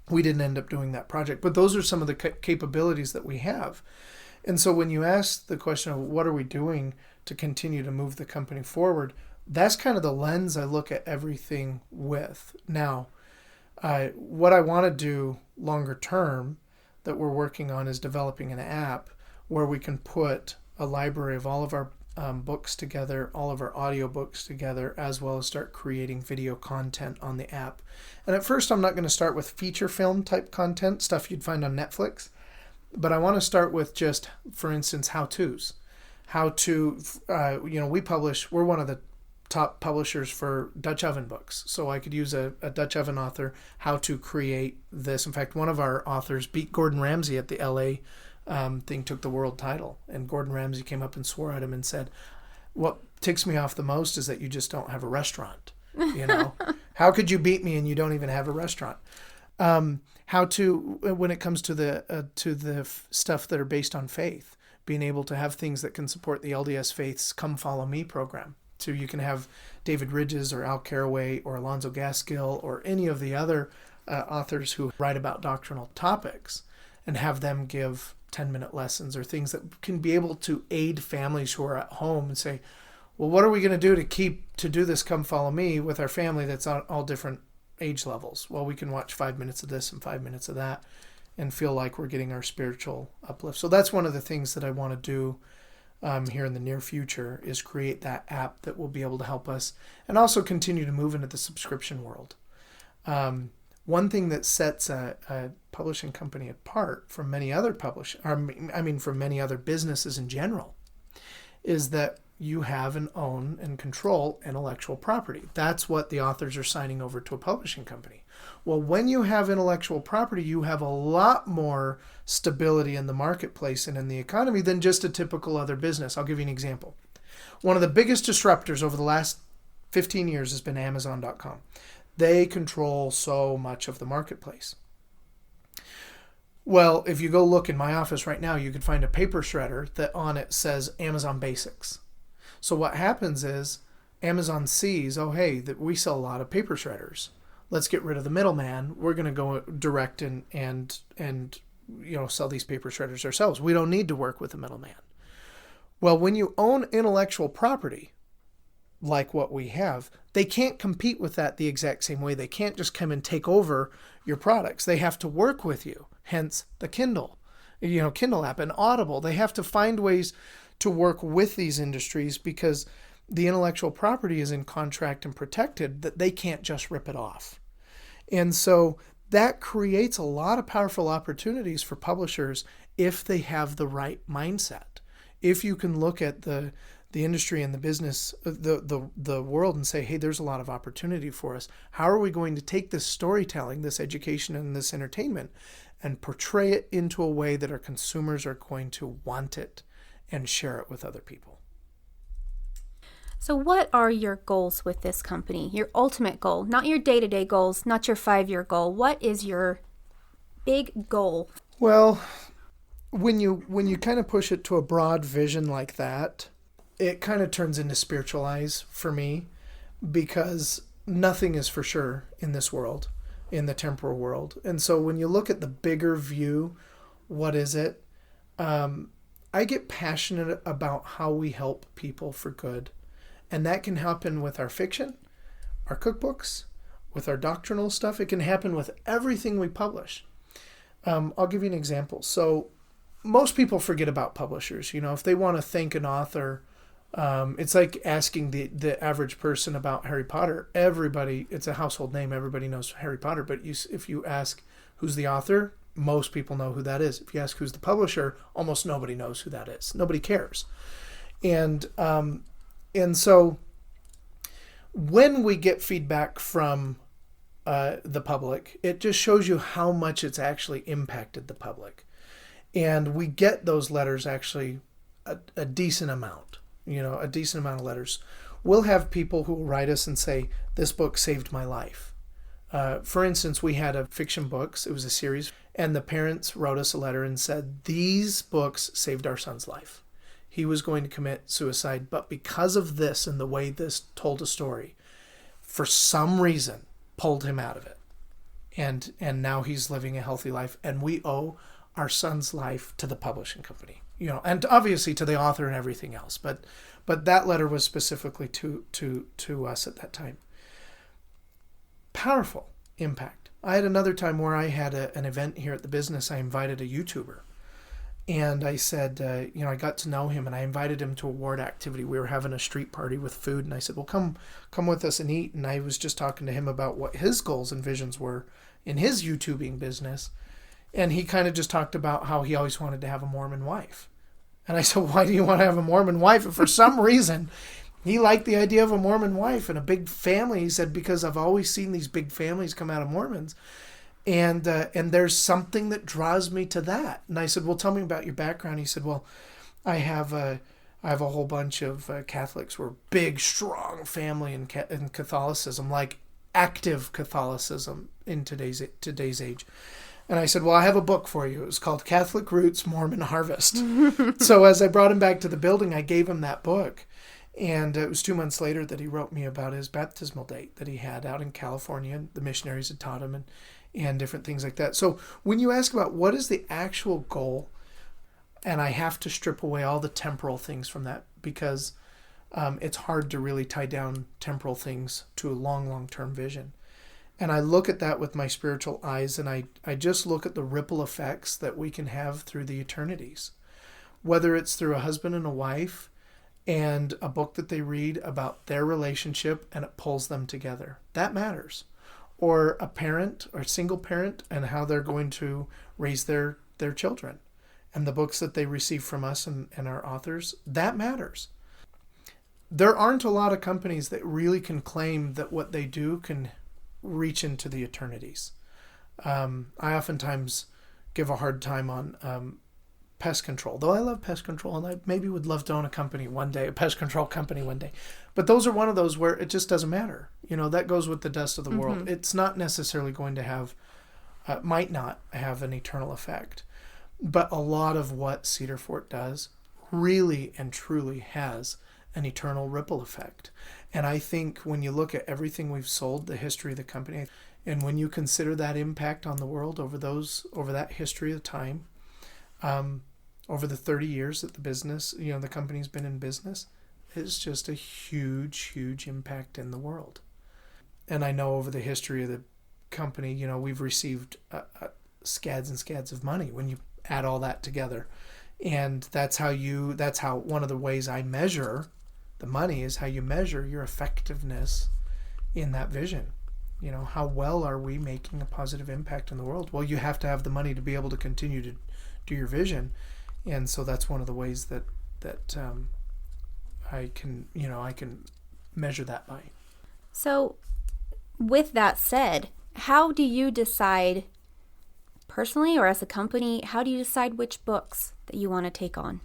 We didn't end up doing that project, but those are some of the capabilities that we have. And so when you ask the question of what are we doing to continue to move the company forward, that's kind of the lens I look at everything with. Now, what I want to do longer term that we're working on is developing an app where we can put a library of all of our books together, all of our audiobooks together, as well as start creating video content on the app. And at first, I'm not going to start with feature film type content, stuff you'd find on Netflix, but I want to start with just, for instance, how-tos. We're one of the top publishers for Dutch oven books. So I could use a Dutch oven author, how to create this. In fact, one of our authors beat Gordon Ramsay at the LA thing, took the world title. And Gordon Ramsay came up and swore at him and said, what ticks me off the most is that you just don't have a restaurant. How could you beat me and you don't even have a restaurant? When it comes to the stuff that are based on faith, being able to have things that can support the LDS Faith's Come Follow Me program. So you can have David Ridges or Al Caraway or Alonzo Gaskill or any of the other authors who write about doctrinal topics and have them give 10-minute lessons or things that can be able to aid families who are at home and say, well, what are we going to do to do this Come Follow Me with our family that's on all different age levels? Well, we can watch 5 minutes of this and 5 minutes of that and feel like we're getting our spiritual uplift. So that's one of the things that I want to do here in the near future is create that app that will be able to help us and also continue to move into the subscription world. One thing that sets a publishing company apart from many other from many other businesses in general, is that you have and own and control intellectual property. That's what the authors are signing over to a publishing company. Well, when you have intellectual property, you have a lot more stability in the marketplace and in the economy than just a typical other business. I'll give you an example. One of the biggest disruptors over the last 15 years has been Amazon.com. They control so much of the marketplace. Well, if you go look in my office right now, you could find a paper shredder that on it says Amazon Basics. So what happens is Amazon sees, oh, hey, that we sell a lot of paper shredders. Let's get rid of the middleman. We're going to go direct and sell these paper shredders ourselves. We don't need to work with a middleman. Well, when you own intellectual property, like what we have, they can't compete with that the exact same way. They can't just come and take over your products. They have to work with you. Hence the Kindle app and Audible. They have to find ways to work with these industries because the intellectual property is in contract and protected, that they can't just rip it off. And so that creates a lot of powerful opportunities for publishers if they have the right mindset. If you can look at the industry and the business, the world, and say, hey, there's a lot of opportunity for us. How are we going to take this storytelling, this education, and this entertainment and portray it into a way that our consumers are going to want it and share it with other people? So what are your goals with this company? Your ultimate goal, not your day-to-day goals, not your 5-year goal. What is your big goal? Well, when you kind of push it to a broad vision like that, it kind of turns into spiritual eyes for me, because nothing is for sure in this world, in the temporal world. And so when you look at the bigger view, what is it? I get passionate about how we help people for good. And that can happen with our fiction, our cookbooks, with our doctrinal stuff. It can happen with everything we publish. I'll give you an example. So most people forget about publishers. If they want to thank an author, it's like asking the average person about Harry Potter. Everybody, it's a household name. Everybody knows Harry Potter. But if you ask who's the author, most people know who that is. If you ask who's the publisher, almost nobody knows who that is. Nobody cares. And so when we get feedback from the public, it just shows you how much it's actually impacted the public. And we get those letters actually a decent amount, a decent amount of letters. We'll have people who will write us and say, this book saved my life. For instance, we had a fiction books. It was a series. And the parents wrote us a letter and said, these books saved our son's life. He was going to commit suicide, but because of this and the way this told a story, for some reason, pulled him out of it. And now he's living a healthy life. And we owe our son's life to the publishing company, and obviously to the author and everything else. But that letter was specifically to us at that time. Powerful impact. I had another time where I had an event here at the business. I invited a YouTuber. And I said, I got to know him, and I invited him to a ward activity. We were having a street party with food, and I said, well, come with us and eat. And I was just talking to him about what his goals and visions were in his YouTubing business. And he kind of just talked about how he always wanted to have a Mormon wife. And I said, why do you want to have a Mormon wife? And for some reason, he liked the idea of a Mormon wife and a big family. He said, because I've always seen these big families come out of Mormons. And there's something that draws me to that. And I said, well, tell me about your background. He said, well, I have a whole bunch of Catholics. We're a big, strong family in Catholicism, like active Catholicism in today's age. And I said, well, I have a book for you. It was called Catholic Roots, Mormon Harvest. So as I brought him back to the building, I gave him that book. And it was 2 months later that he wrote me about his baptismal date that he had out in California. The missionaries had taught him and different things like that. So when you ask about what is the actual goal, and I have to strip away all the temporal things from that because it's hard to really tie down temporal things to a long-term vision. And I look at that with my spiritual eyes, and I just look at the ripple effects that we can have through the eternities. whether it's through a husband and a wife and a book that they read about their relationship and it pulls them together. That matters. Or a parent or a single parent and how they're going to raise their children. And the books that they receive from us and our authors, that matters. There aren't a lot of companies that really can claim that what they do can reach into the eternities. I oftentimes give a hard time on pest control, though I love pest control and I maybe would love to own a company one day, a pest control company one day. But those are one of those where it just doesn't matter. That goes with the dust of the world. It's not necessarily going to have, might not have an eternal effect. But a lot of what Cedar Fort does really and truly has an eternal ripple effect. And I think when you look at everything we've sold, the history of the company, and when you consider that impact on the world over that history of time, over the 30 years that the company's been in business, it's just a huge, huge impact in the world. And I know over the history of the company, we've received scads and scads of money when you add all that together. And that's how one of the ways I measure the money is how you measure your effectiveness in that vision. How well are we making a positive impact in the world? Well, you have to have the money to be able to continue to do your vision. And so that's one of the ways that I can measure that by. So with that said, how do you decide personally or as a company, how do you decide which books that you want to take on?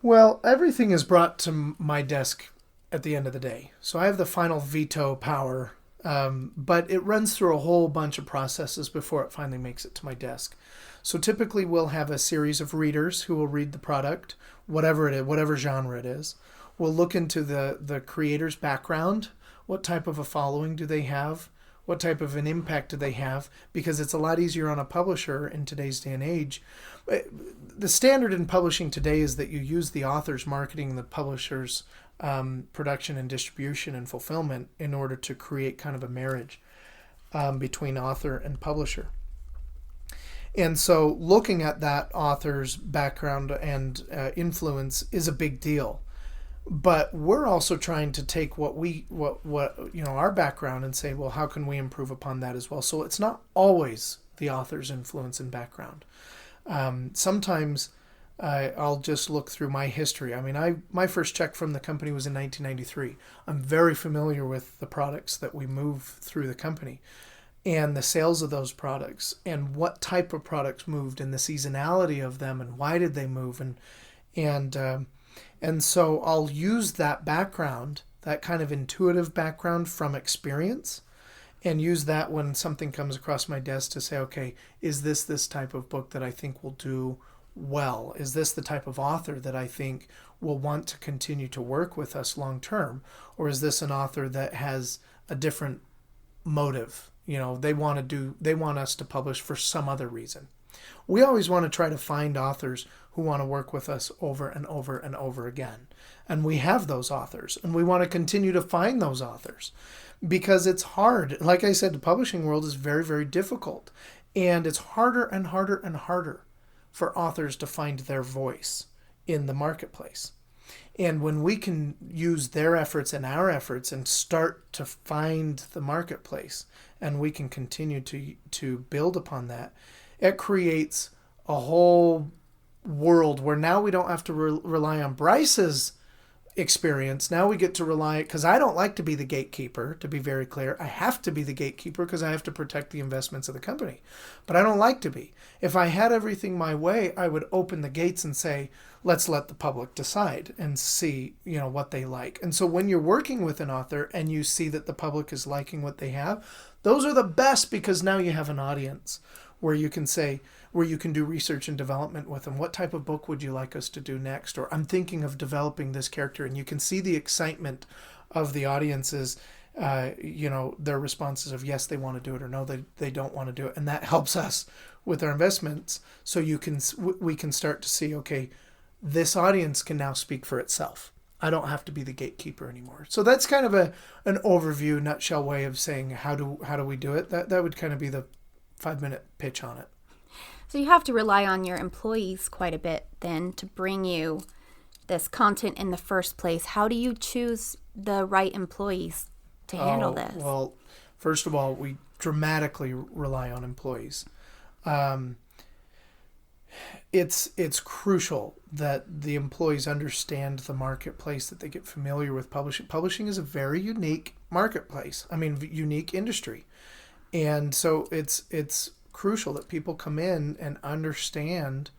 Well, everything is brought to my desk at the end of the day. So I have the final veto power, but it runs through a whole bunch of processes before it finally makes it to my desk. So typically we'll have a series of readers who will read the product, whatever it is, whatever genre it is. We'll look into the creator's background. What type of a following do they have? What type of an impact do they have? Because it's a lot easier on a publisher in today's day and age. The standard in publishing today is that you use the author's marketing, the publisher's production and distribution and fulfillment in order to create kind of a marriage between author and publisher. And so looking at that author's background and influence is a big deal. But we're also trying to take what our background and say, well, how can we improve upon that as well? So it's not always the author's influence and background. Sometimes I'll just look through my history. I mean, my first check from the company was in 1993. I'm very familiar with the products that we move through the company and the sales of those products and what type of products moved and the seasonality of them and why did they move and so I'll use that background, that kind of intuitive background from experience, and use that when something comes across my desk to say, okay, is this type of book that I think will do well? Is this the type of author that I think will want to continue to work with us long term? Or is this an author that has a different motive? They want us to publish for some other reason. We always want to try to find authors who want to work with us over and over and over again. And we have those authors, and we want to continue to find those authors because it's hard. Like I said, the publishing world is very, very difficult, and it's harder and harder and harder for authors to find their voice in the marketplace. And when we can use their efforts and our efforts and start to find the marketplace, and we can continue to build upon that, it creates a whole world where now we don't have to rely on Bryce's experience. Now we get to rely, because I don't like to be the gatekeeper, to be very clear. I have to be the gatekeeper because I have to protect the investments of the company. But I don't like to be. If I had everything my way, I would open the gates and say, let's let the public decide and see, what they like. And so when you're working with an author and you see that the public is liking what they have, those are the best because now you have an audience where you can do research and development with them. What type of book would you like us to do next? Or I'm thinking of developing this character, and you can see the excitement of the audiences, their responses of yes, they want to do it, or no, they don't want to do it. And that helps us with our investments. So we can start to see, okay, this audience can now speak for itself. I don't have to be the gatekeeper anymore. So that's kind of an overview, nutshell way of saying how do we do it. That would kind of be the 5-minute pitch on it. So you have to rely on your employees quite a bit then to bring you this content in the first place. How do you choose the right employees to handle this? Well, first of all, we dramatically rely on employees. It's crucial that the employees understand the marketplace, that they get familiar with publishing. Publishing is a very unique marketplace. Unique industry. And so it's crucial that people come in and understand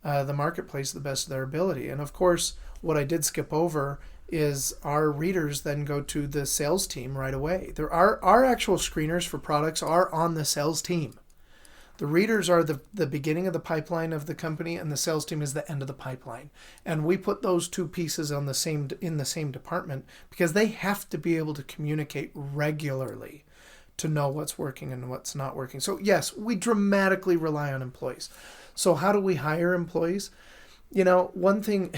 the marketplace to the best of their ability. And of course, what I did skip over is our readers then go to the sales team right away. Our actual screeners for products are on the sales team. The readers are the beginning of the pipeline of the company, and the sales team is the end of the pipeline. And we put those two pieces in the same department because they have to be able to communicate regularly to know what's working and what's not working. So yes, we dramatically rely on employees. So how do we hire employees? One thing,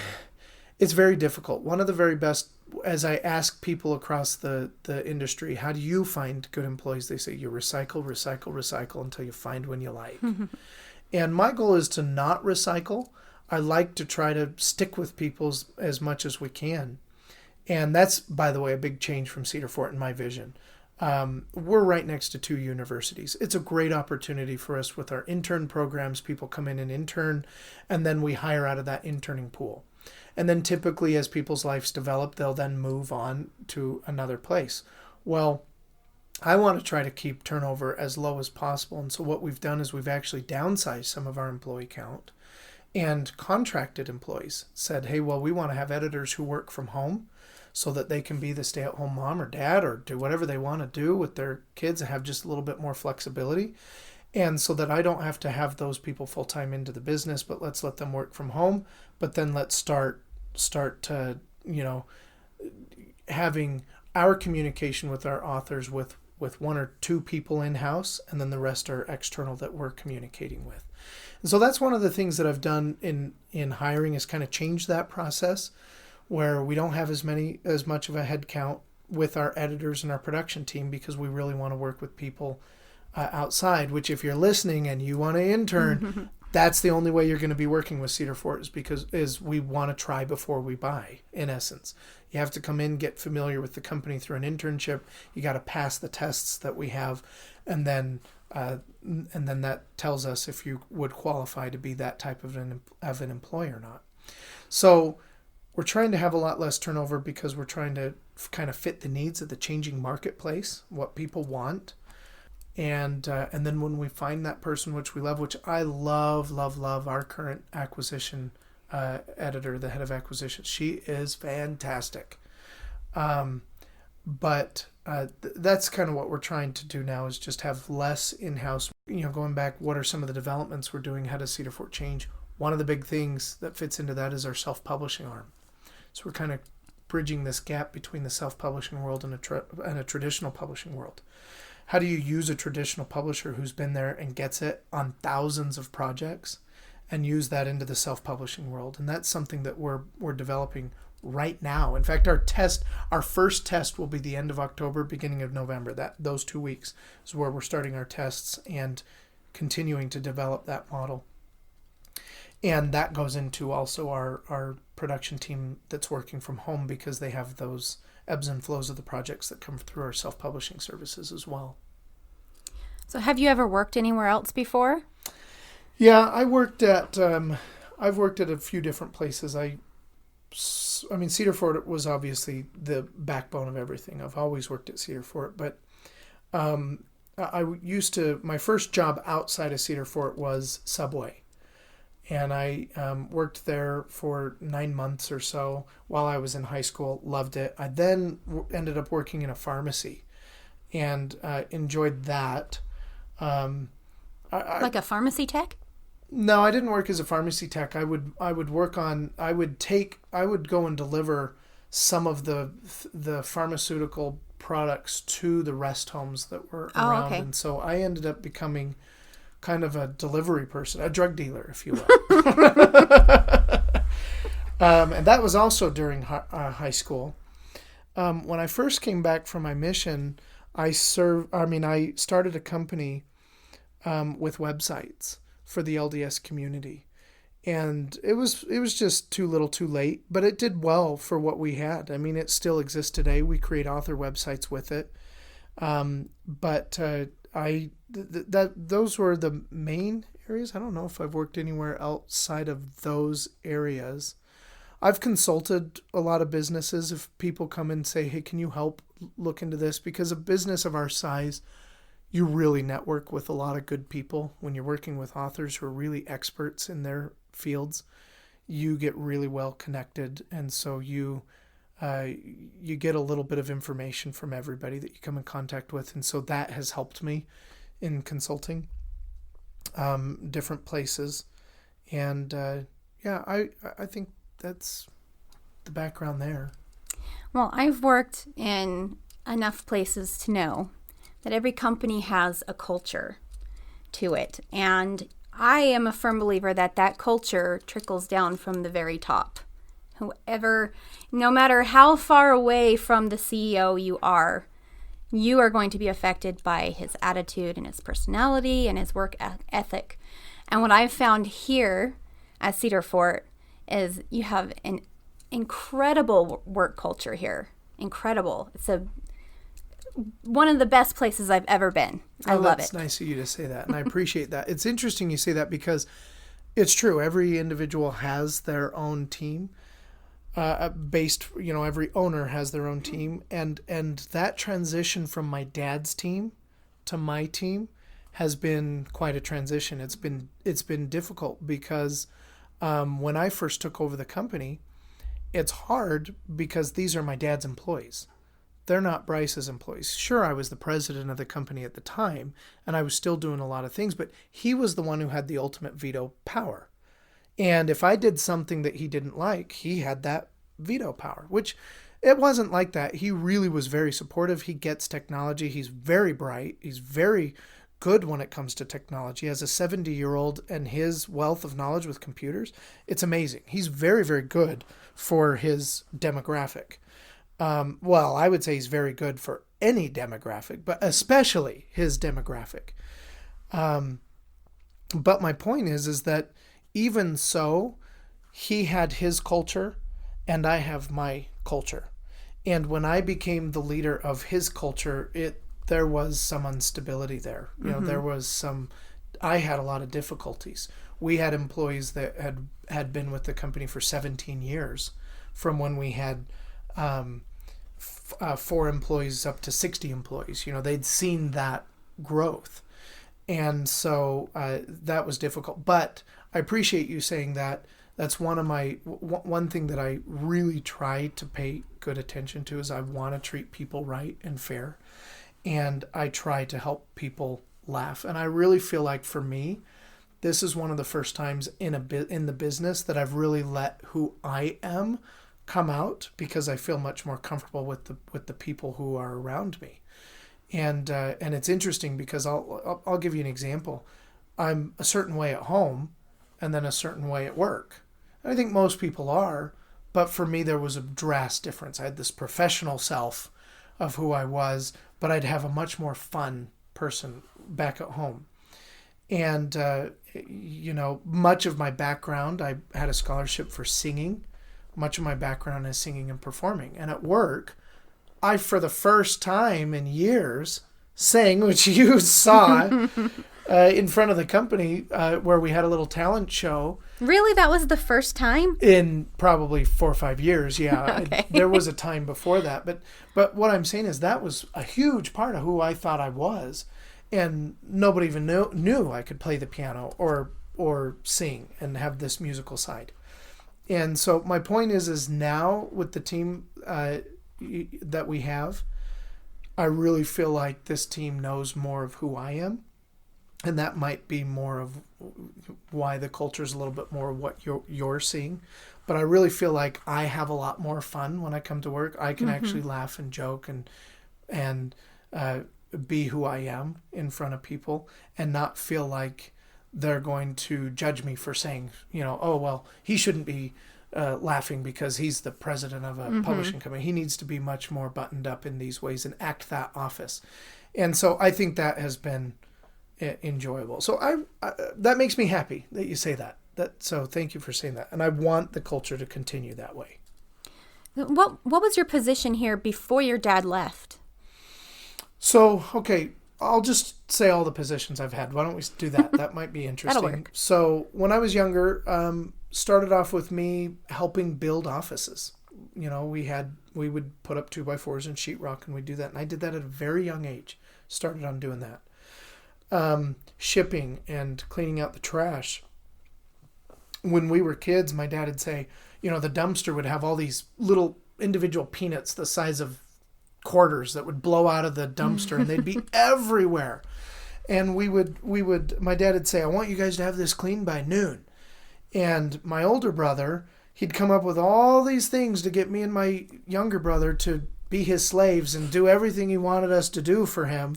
it's very difficult. One of the very best, as I ask people across the industry, how do you find good employees? They say you recycle, recycle, recycle until you find one you like. And my goal is to not recycle. I like to try to stick with people as much as we can. And that's, by the way, a big change from Cedar Fort in my vision. We're right next to two universities. It's a great opportunity for us with our intern programs. People come in and intern, and then we hire out of that interning pool. And then typically as people's lives develop, they'll then move on to another place. Well, I want to try to keep turnover as low as possible. And so what we've done is we've actually downsized some of our employee count and contracted employees. Said, hey, well, we want to have editors who work from home so that they can be the stay-at-home mom or dad or do whatever they want to do with their kids and have just a little bit more flexibility. And so that I don't have to have those people full-time into the business, but let's let them work from home. But then let's start to, having our communication with our authors with one or two people in-house, and then the rest are external that we're communicating with. And so that's one of the things that I've done in hiring is kind of change that process, where we don't have as much of a head count with our editors and our production team because we really want to work with people outside, which if you're listening and you want to intern, that's the only way you're going to be working with Cedar Fort is we want to try before we buy, in essence. You have to come in, get familiar with the company through an internship. You got to pass the tests that we have, and then that tells us if you would qualify to be that type of an employee or not. So we're trying to have a lot less turnover because we're trying to kind of fit the needs of the changing marketplace, what people want. And then when we find that person, which we love, which I love our current acquisition editor, the head of acquisition, she is fantastic. But that's kind of what we're trying to do now is just have less in-house. Going back, what are some of the developments we're doing? How does Cedar Fort change? One of the big things that fits into that is our self-publishing arm. So we're kind of bridging this gap between the self-publishing world and a traditional publishing world. How do you use a traditional publisher who's been there and gets it on thousands of projects and use that into the self-publishing world? And that's something that we're developing right now. In fact, our first test will be the end of October, beginning of November. Those 2 weeks is where we're starting our tests and continuing to develop that model. And that goes into also our production team that's working from home because they have those ebbs and flows of the projects that come through our self-publishing services as well. So have you ever worked anywhere else before? Yeah, I've worked at a few different places. I mean, Cedar Fort was obviously the backbone of everything. I've always worked at Cedar Fort, but my first job outside of Cedar Fort was Subway. And I worked there for 9 months or so while I was in high school. Loved it. I then ended up working in a pharmacy and enjoyed that. Like a pharmacy tech? No, I didn't work as a pharmacy tech. I would go and deliver some of the pharmaceutical products to the rest homes that were around. Okay. And so I ended up becoming kind of a delivery person, a drug dealer, if you will. And that was also during high school. When I first came back from my mission, I started a company with websites for the LDS community. And it was just too little too late, but it did well for what we had. I mean, it still exists today. We create author websites with it. Those were the main areas. I don't know if I've worked anywhere outside of those areas. I've consulted a lot of businesses. If people come and say, hey, can you help look into this? Because a business of our size, you really network with a lot of good people. When you're working with authors who are really experts in their fields, you get really well connected. And so you get a little bit of information from everybody that you come in contact with. And so that has helped me in consulting different places. And I think that's the background there. Well, I've worked in enough places to know that every company has a culture to it. And I am a firm believer that that culture trickles down from the very top. Whoever, no matter how far away from the CEO you are going to be affected by his attitude and his personality and his work ethic. And what I've found here at Cedar Fort is you have an incredible work culture here. Incredible. It's one of the best places I've ever been. I love it. That's nice of you to say that, and I appreciate that. It's interesting you say that because it's true. Every individual has their own team. Every owner has their own team, and that transition from my dad's team to my team has been quite a transition. It's been difficult because when I first took over the company, it's hard because these are my dad's employees. They're not Bryce's employees. Sure, I was the president of the company at the time, and I was still doing a lot of things, but he was the one who had the ultimate veto power. And if I did something that he didn't like, he had that veto power, which it wasn't like that. He really was very supportive. He gets technology. He's very bright. He's very good when it comes to technology. As a 70-year-old and his wealth of knowledge with computers, it's amazing. He's very, very good for his demographic. I would say he's very good for any demographic, but especially his demographic. But my point is that even so, he had his culture and I have my culture. And when I became the leader of his culture, there was some instability there. You know, I had a lot of difficulties. We had employees that had been with the company for 17 years, from when we had 4 employees up to 60 employees. You know, they'd seen that growth. And so that was difficult. But I appreciate you saying that. That's one thing that I really try to pay good attention to is I want to treat people right and fair. And I try to help people laugh. And I really feel like for me, this is one of the first times in the business that I've really let who I am come out, because I feel much more comfortable with the people who are around me. And it's interesting because I'll give you an example. I'm a certain way at home and then a certain way at work. And I think most people are, but for me there was a drastic difference. I had this professional self of who I was, but I'd have a much more fun person back at home. And much of my background, I had a scholarship for singing. Much of my background is singing and performing. And at work, I, for the first time in years, sang, which you saw in front of the company, where we had a little talent show. Really? That was the first time? In probably 4 or 5 years, yeah. Okay. There was a time before that. But what I'm saying is that was a huge part of who I thought I was. And nobody even knew I could play the piano or sing and have this musical side. And so my point is now with the team that we have, I really feel like this team knows more of who I am. And that might be more of why the culture is a little bit more of what you're seeing. But I really feel like I have a lot more fun when I come to work. I can actually laugh and joke and be who I am in front of people and not feel like they're going to judge me for saying, oh, well, he shouldn't be laughing because he's the president of a publishing company. He needs to be much more buttoned up in these ways and act that office. And so I think that has been enjoyable. So I that makes me happy that you say that. So thank you for saying that. And I want the culture to continue that way. What was your position here before your dad left? So, okay, I'll just say all the positions I've had. Why don't we do that? That might be interesting. That'll work. So when I was younger, started off with me helping build offices. We would put up 2x4s and sheetrock, and we'd do that. And I did that at a very young age. Started on doing that. Shipping and cleaning out the trash. When we were kids, my dad would say, the dumpster would have all these little individual peanuts the size of quarters that would blow out of the dumpster, and they'd be everywhere. And my dad would say, I want you guys to have this clean by noon. And my older brother, he'd come up with all these things to get me and my younger brother to be his slaves and do everything he wanted us to do for him.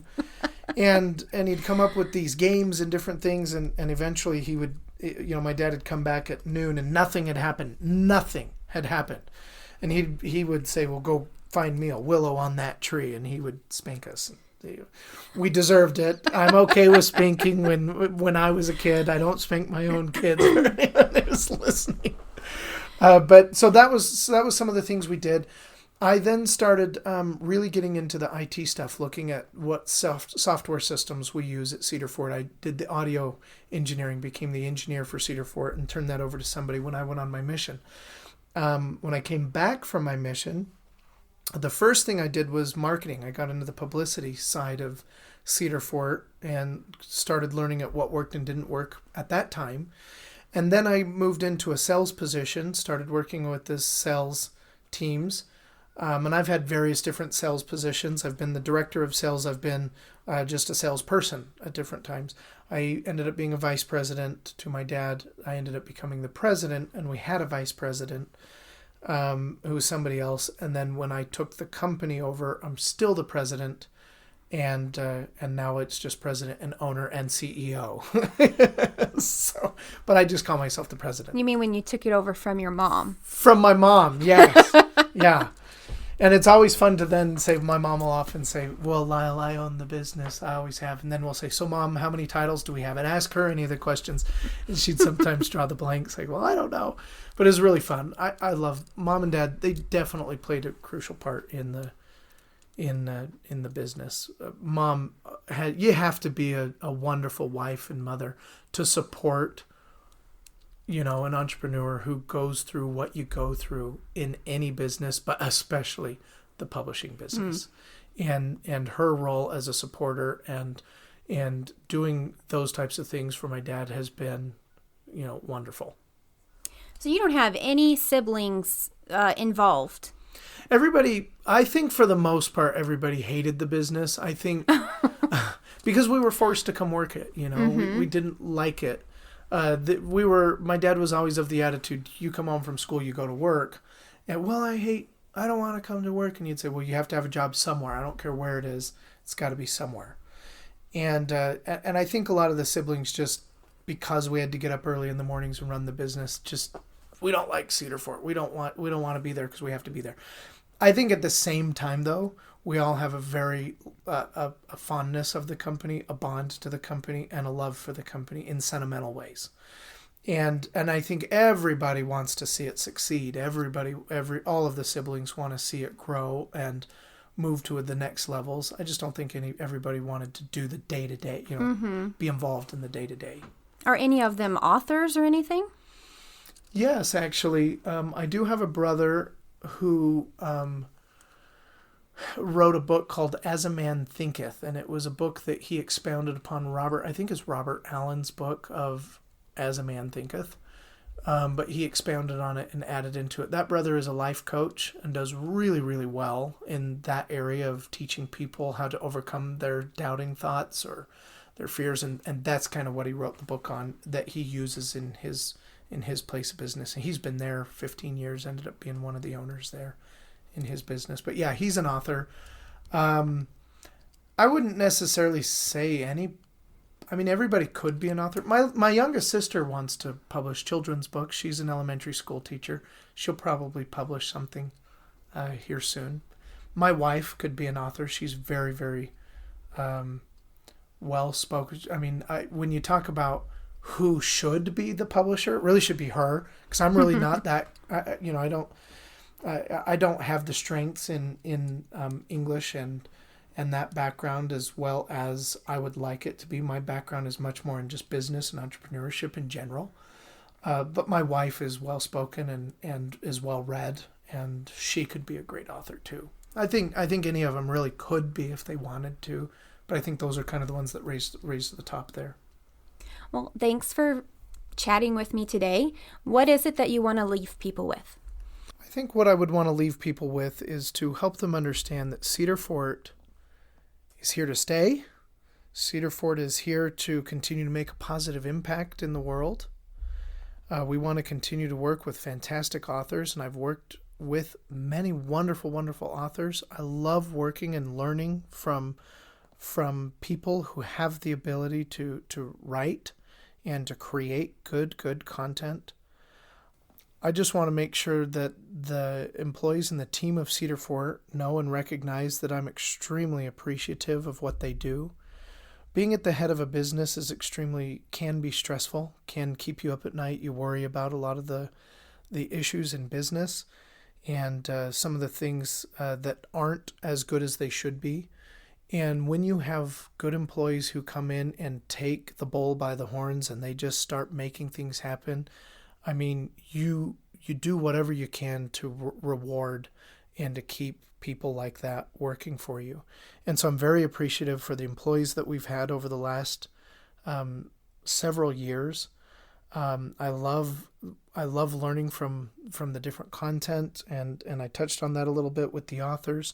And he'd come up with these games and different things, and eventually he would, my dad had come back at noon and nothing had happened. Nothing had happened. And he would say, well, go find me a willow on that tree, and he would spank us. We deserved it. I'm okay with spanking when I was a kid. I don't spank my own kids or anyone who's listening. But so that was some of the things we did. I then started really getting into the IT stuff, looking at what software systems we use at Cedar Fort. I did the audio engineering, became the engineer for Cedar Fort, and turned that over to somebody when I went on my mission. When I came back from my mission, the first thing I did was marketing. I got into the publicity side of Cedar Fort and started learning at what worked and didn't work at that time. And then I moved into a sales position, started working with the sales teams. And I've had various different sales positions. I've been the director of sales. I've been just a salesperson at different times. I ended up being a vice president to my dad. I ended up becoming the president, and we had a vice president who was somebody else. And then when I took the company over, I'm still the president, and now it's just president and owner and CEO. But I just call myself the president. You mean when you took it over from your mom? From my mom, yes. Yeah. And it's always fun to then say, my mom will often say, well, Lyle, I own the business. I always have. And then we'll say, so Mom, how many titles do we have? And ask her any of the questions. And she'd sometimes draw the blanks, like, well, I don't know. But it was really fun. I love Mom and Dad. They definitely played a crucial part in the business. Mom, you have to be a wonderful wife and mother to support an entrepreneur who goes through what you go through in any business, but especially the publishing business. And her role as a supporter and doing those types of things for my dad has been, wonderful. So you don't have any siblings involved? Everybody, I think for the most part, everybody hated the business. I think because we were forced to come work it, we didn't like it. My dad was always of the attitude, you come home from school, you go to work. And, well, I don't want to come to work. And you'd say, well, you have to have a job somewhere. I don't care where it is. It's got to be somewhere. And I think a lot of the siblings, just because we had to get up early in the mornings and run the business, we don't like Cedar Fort. We don't want to be there because we have to be there. I think at the same time, though, we all have a very a fondness of the company, a bond to the company, and a love for the company in sentimental ways. And I think everybody wants to see it succeed. All of the siblings want to see it grow and move to the next levels. I just don't think everybody wanted to do the day-to-day, be involved in the day-to-day. Are any of them authors or anything? Yes, actually. I do have a brother who wrote a book called As a Man Thinketh, and it was a book that he expounded upon Robert Allen's book of As a Man Thinketh, but he expounded on it and added into it. That brother is a life coach and does really, really well in that area of teaching people how to overcome their doubting thoughts or their fears, and that's kind of what he wrote the book on, that he uses in his place of business. And he's been there 15 years, ended up being one of the owners there in his business. But yeah, he's an author. I wouldn't necessarily say everybody could be an author. My youngest sister wants to publish children's books. She's an elementary school teacher. She'll probably publish something here soon. My wife could be an author. She's very, very well spoken. I mean, when you talk about who should be the publisher, it really should be her, because I'm really not that. I don't have the strengths in English and that background as well as I would like it to be. My background is much more in just business and entrepreneurship in general. But my wife is well spoken and is well read, and she could be a great author too. I think any of them really could be if they wanted to, but I think those are kind of the ones that raise to the top there. Well, thanks for chatting with me today. What is it that you want to leave people with? I think what I would want to leave people with is to help them understand that Cedar Fort is here to stay. Cedar Fort is here to continue to make a positive impact in the world. We want to continue to work with fantastic authors, and I've worked with many wonderful, wonderful authors. I love working and learning from people who have the ability to write and to create good content. I just want to make sure that the employees and the team of Cedar Fort know and recognize that I'm extremely appreciative of what they do. Being at the head of a business can be stressful, can keep you up at night. You worry about a lot of the issues in business and some of the things that aren't as good as they should be. And when you have good employees who come in and take the bull by the horns and they just start making things happen, I mean, you do whatever you can to reward and to keep people like that working for you. And so I'm very appreciative for the employees that we've had over the last several years. I love learning from the different content, and I touched on that a little bit with the authors.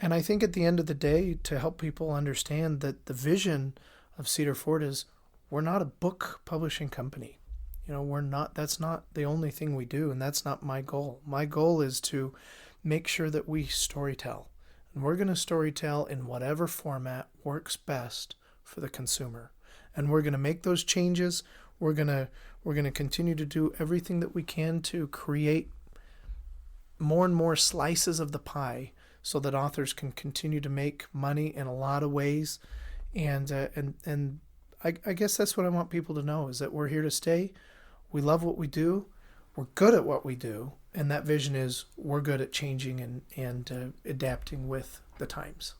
And I think at the end of the day, to help people understand that the vision of Cedar Fort is we're not a book publishing company. That's not the only thing we do, and that's not my goal. My goal is to make sure that we storytell. And we're going to storytell in whatever format works best for the consumer. And we're going to make those changes. We're going to continue to do everything that we can to create more and more slices of the pie so that authors can continue to make money in a lot of ways. And I guess that's what I want people to know, is that we're here to stay. We love what we do. We're good at what we do. And that vision is we're good at changing and adapting with the times.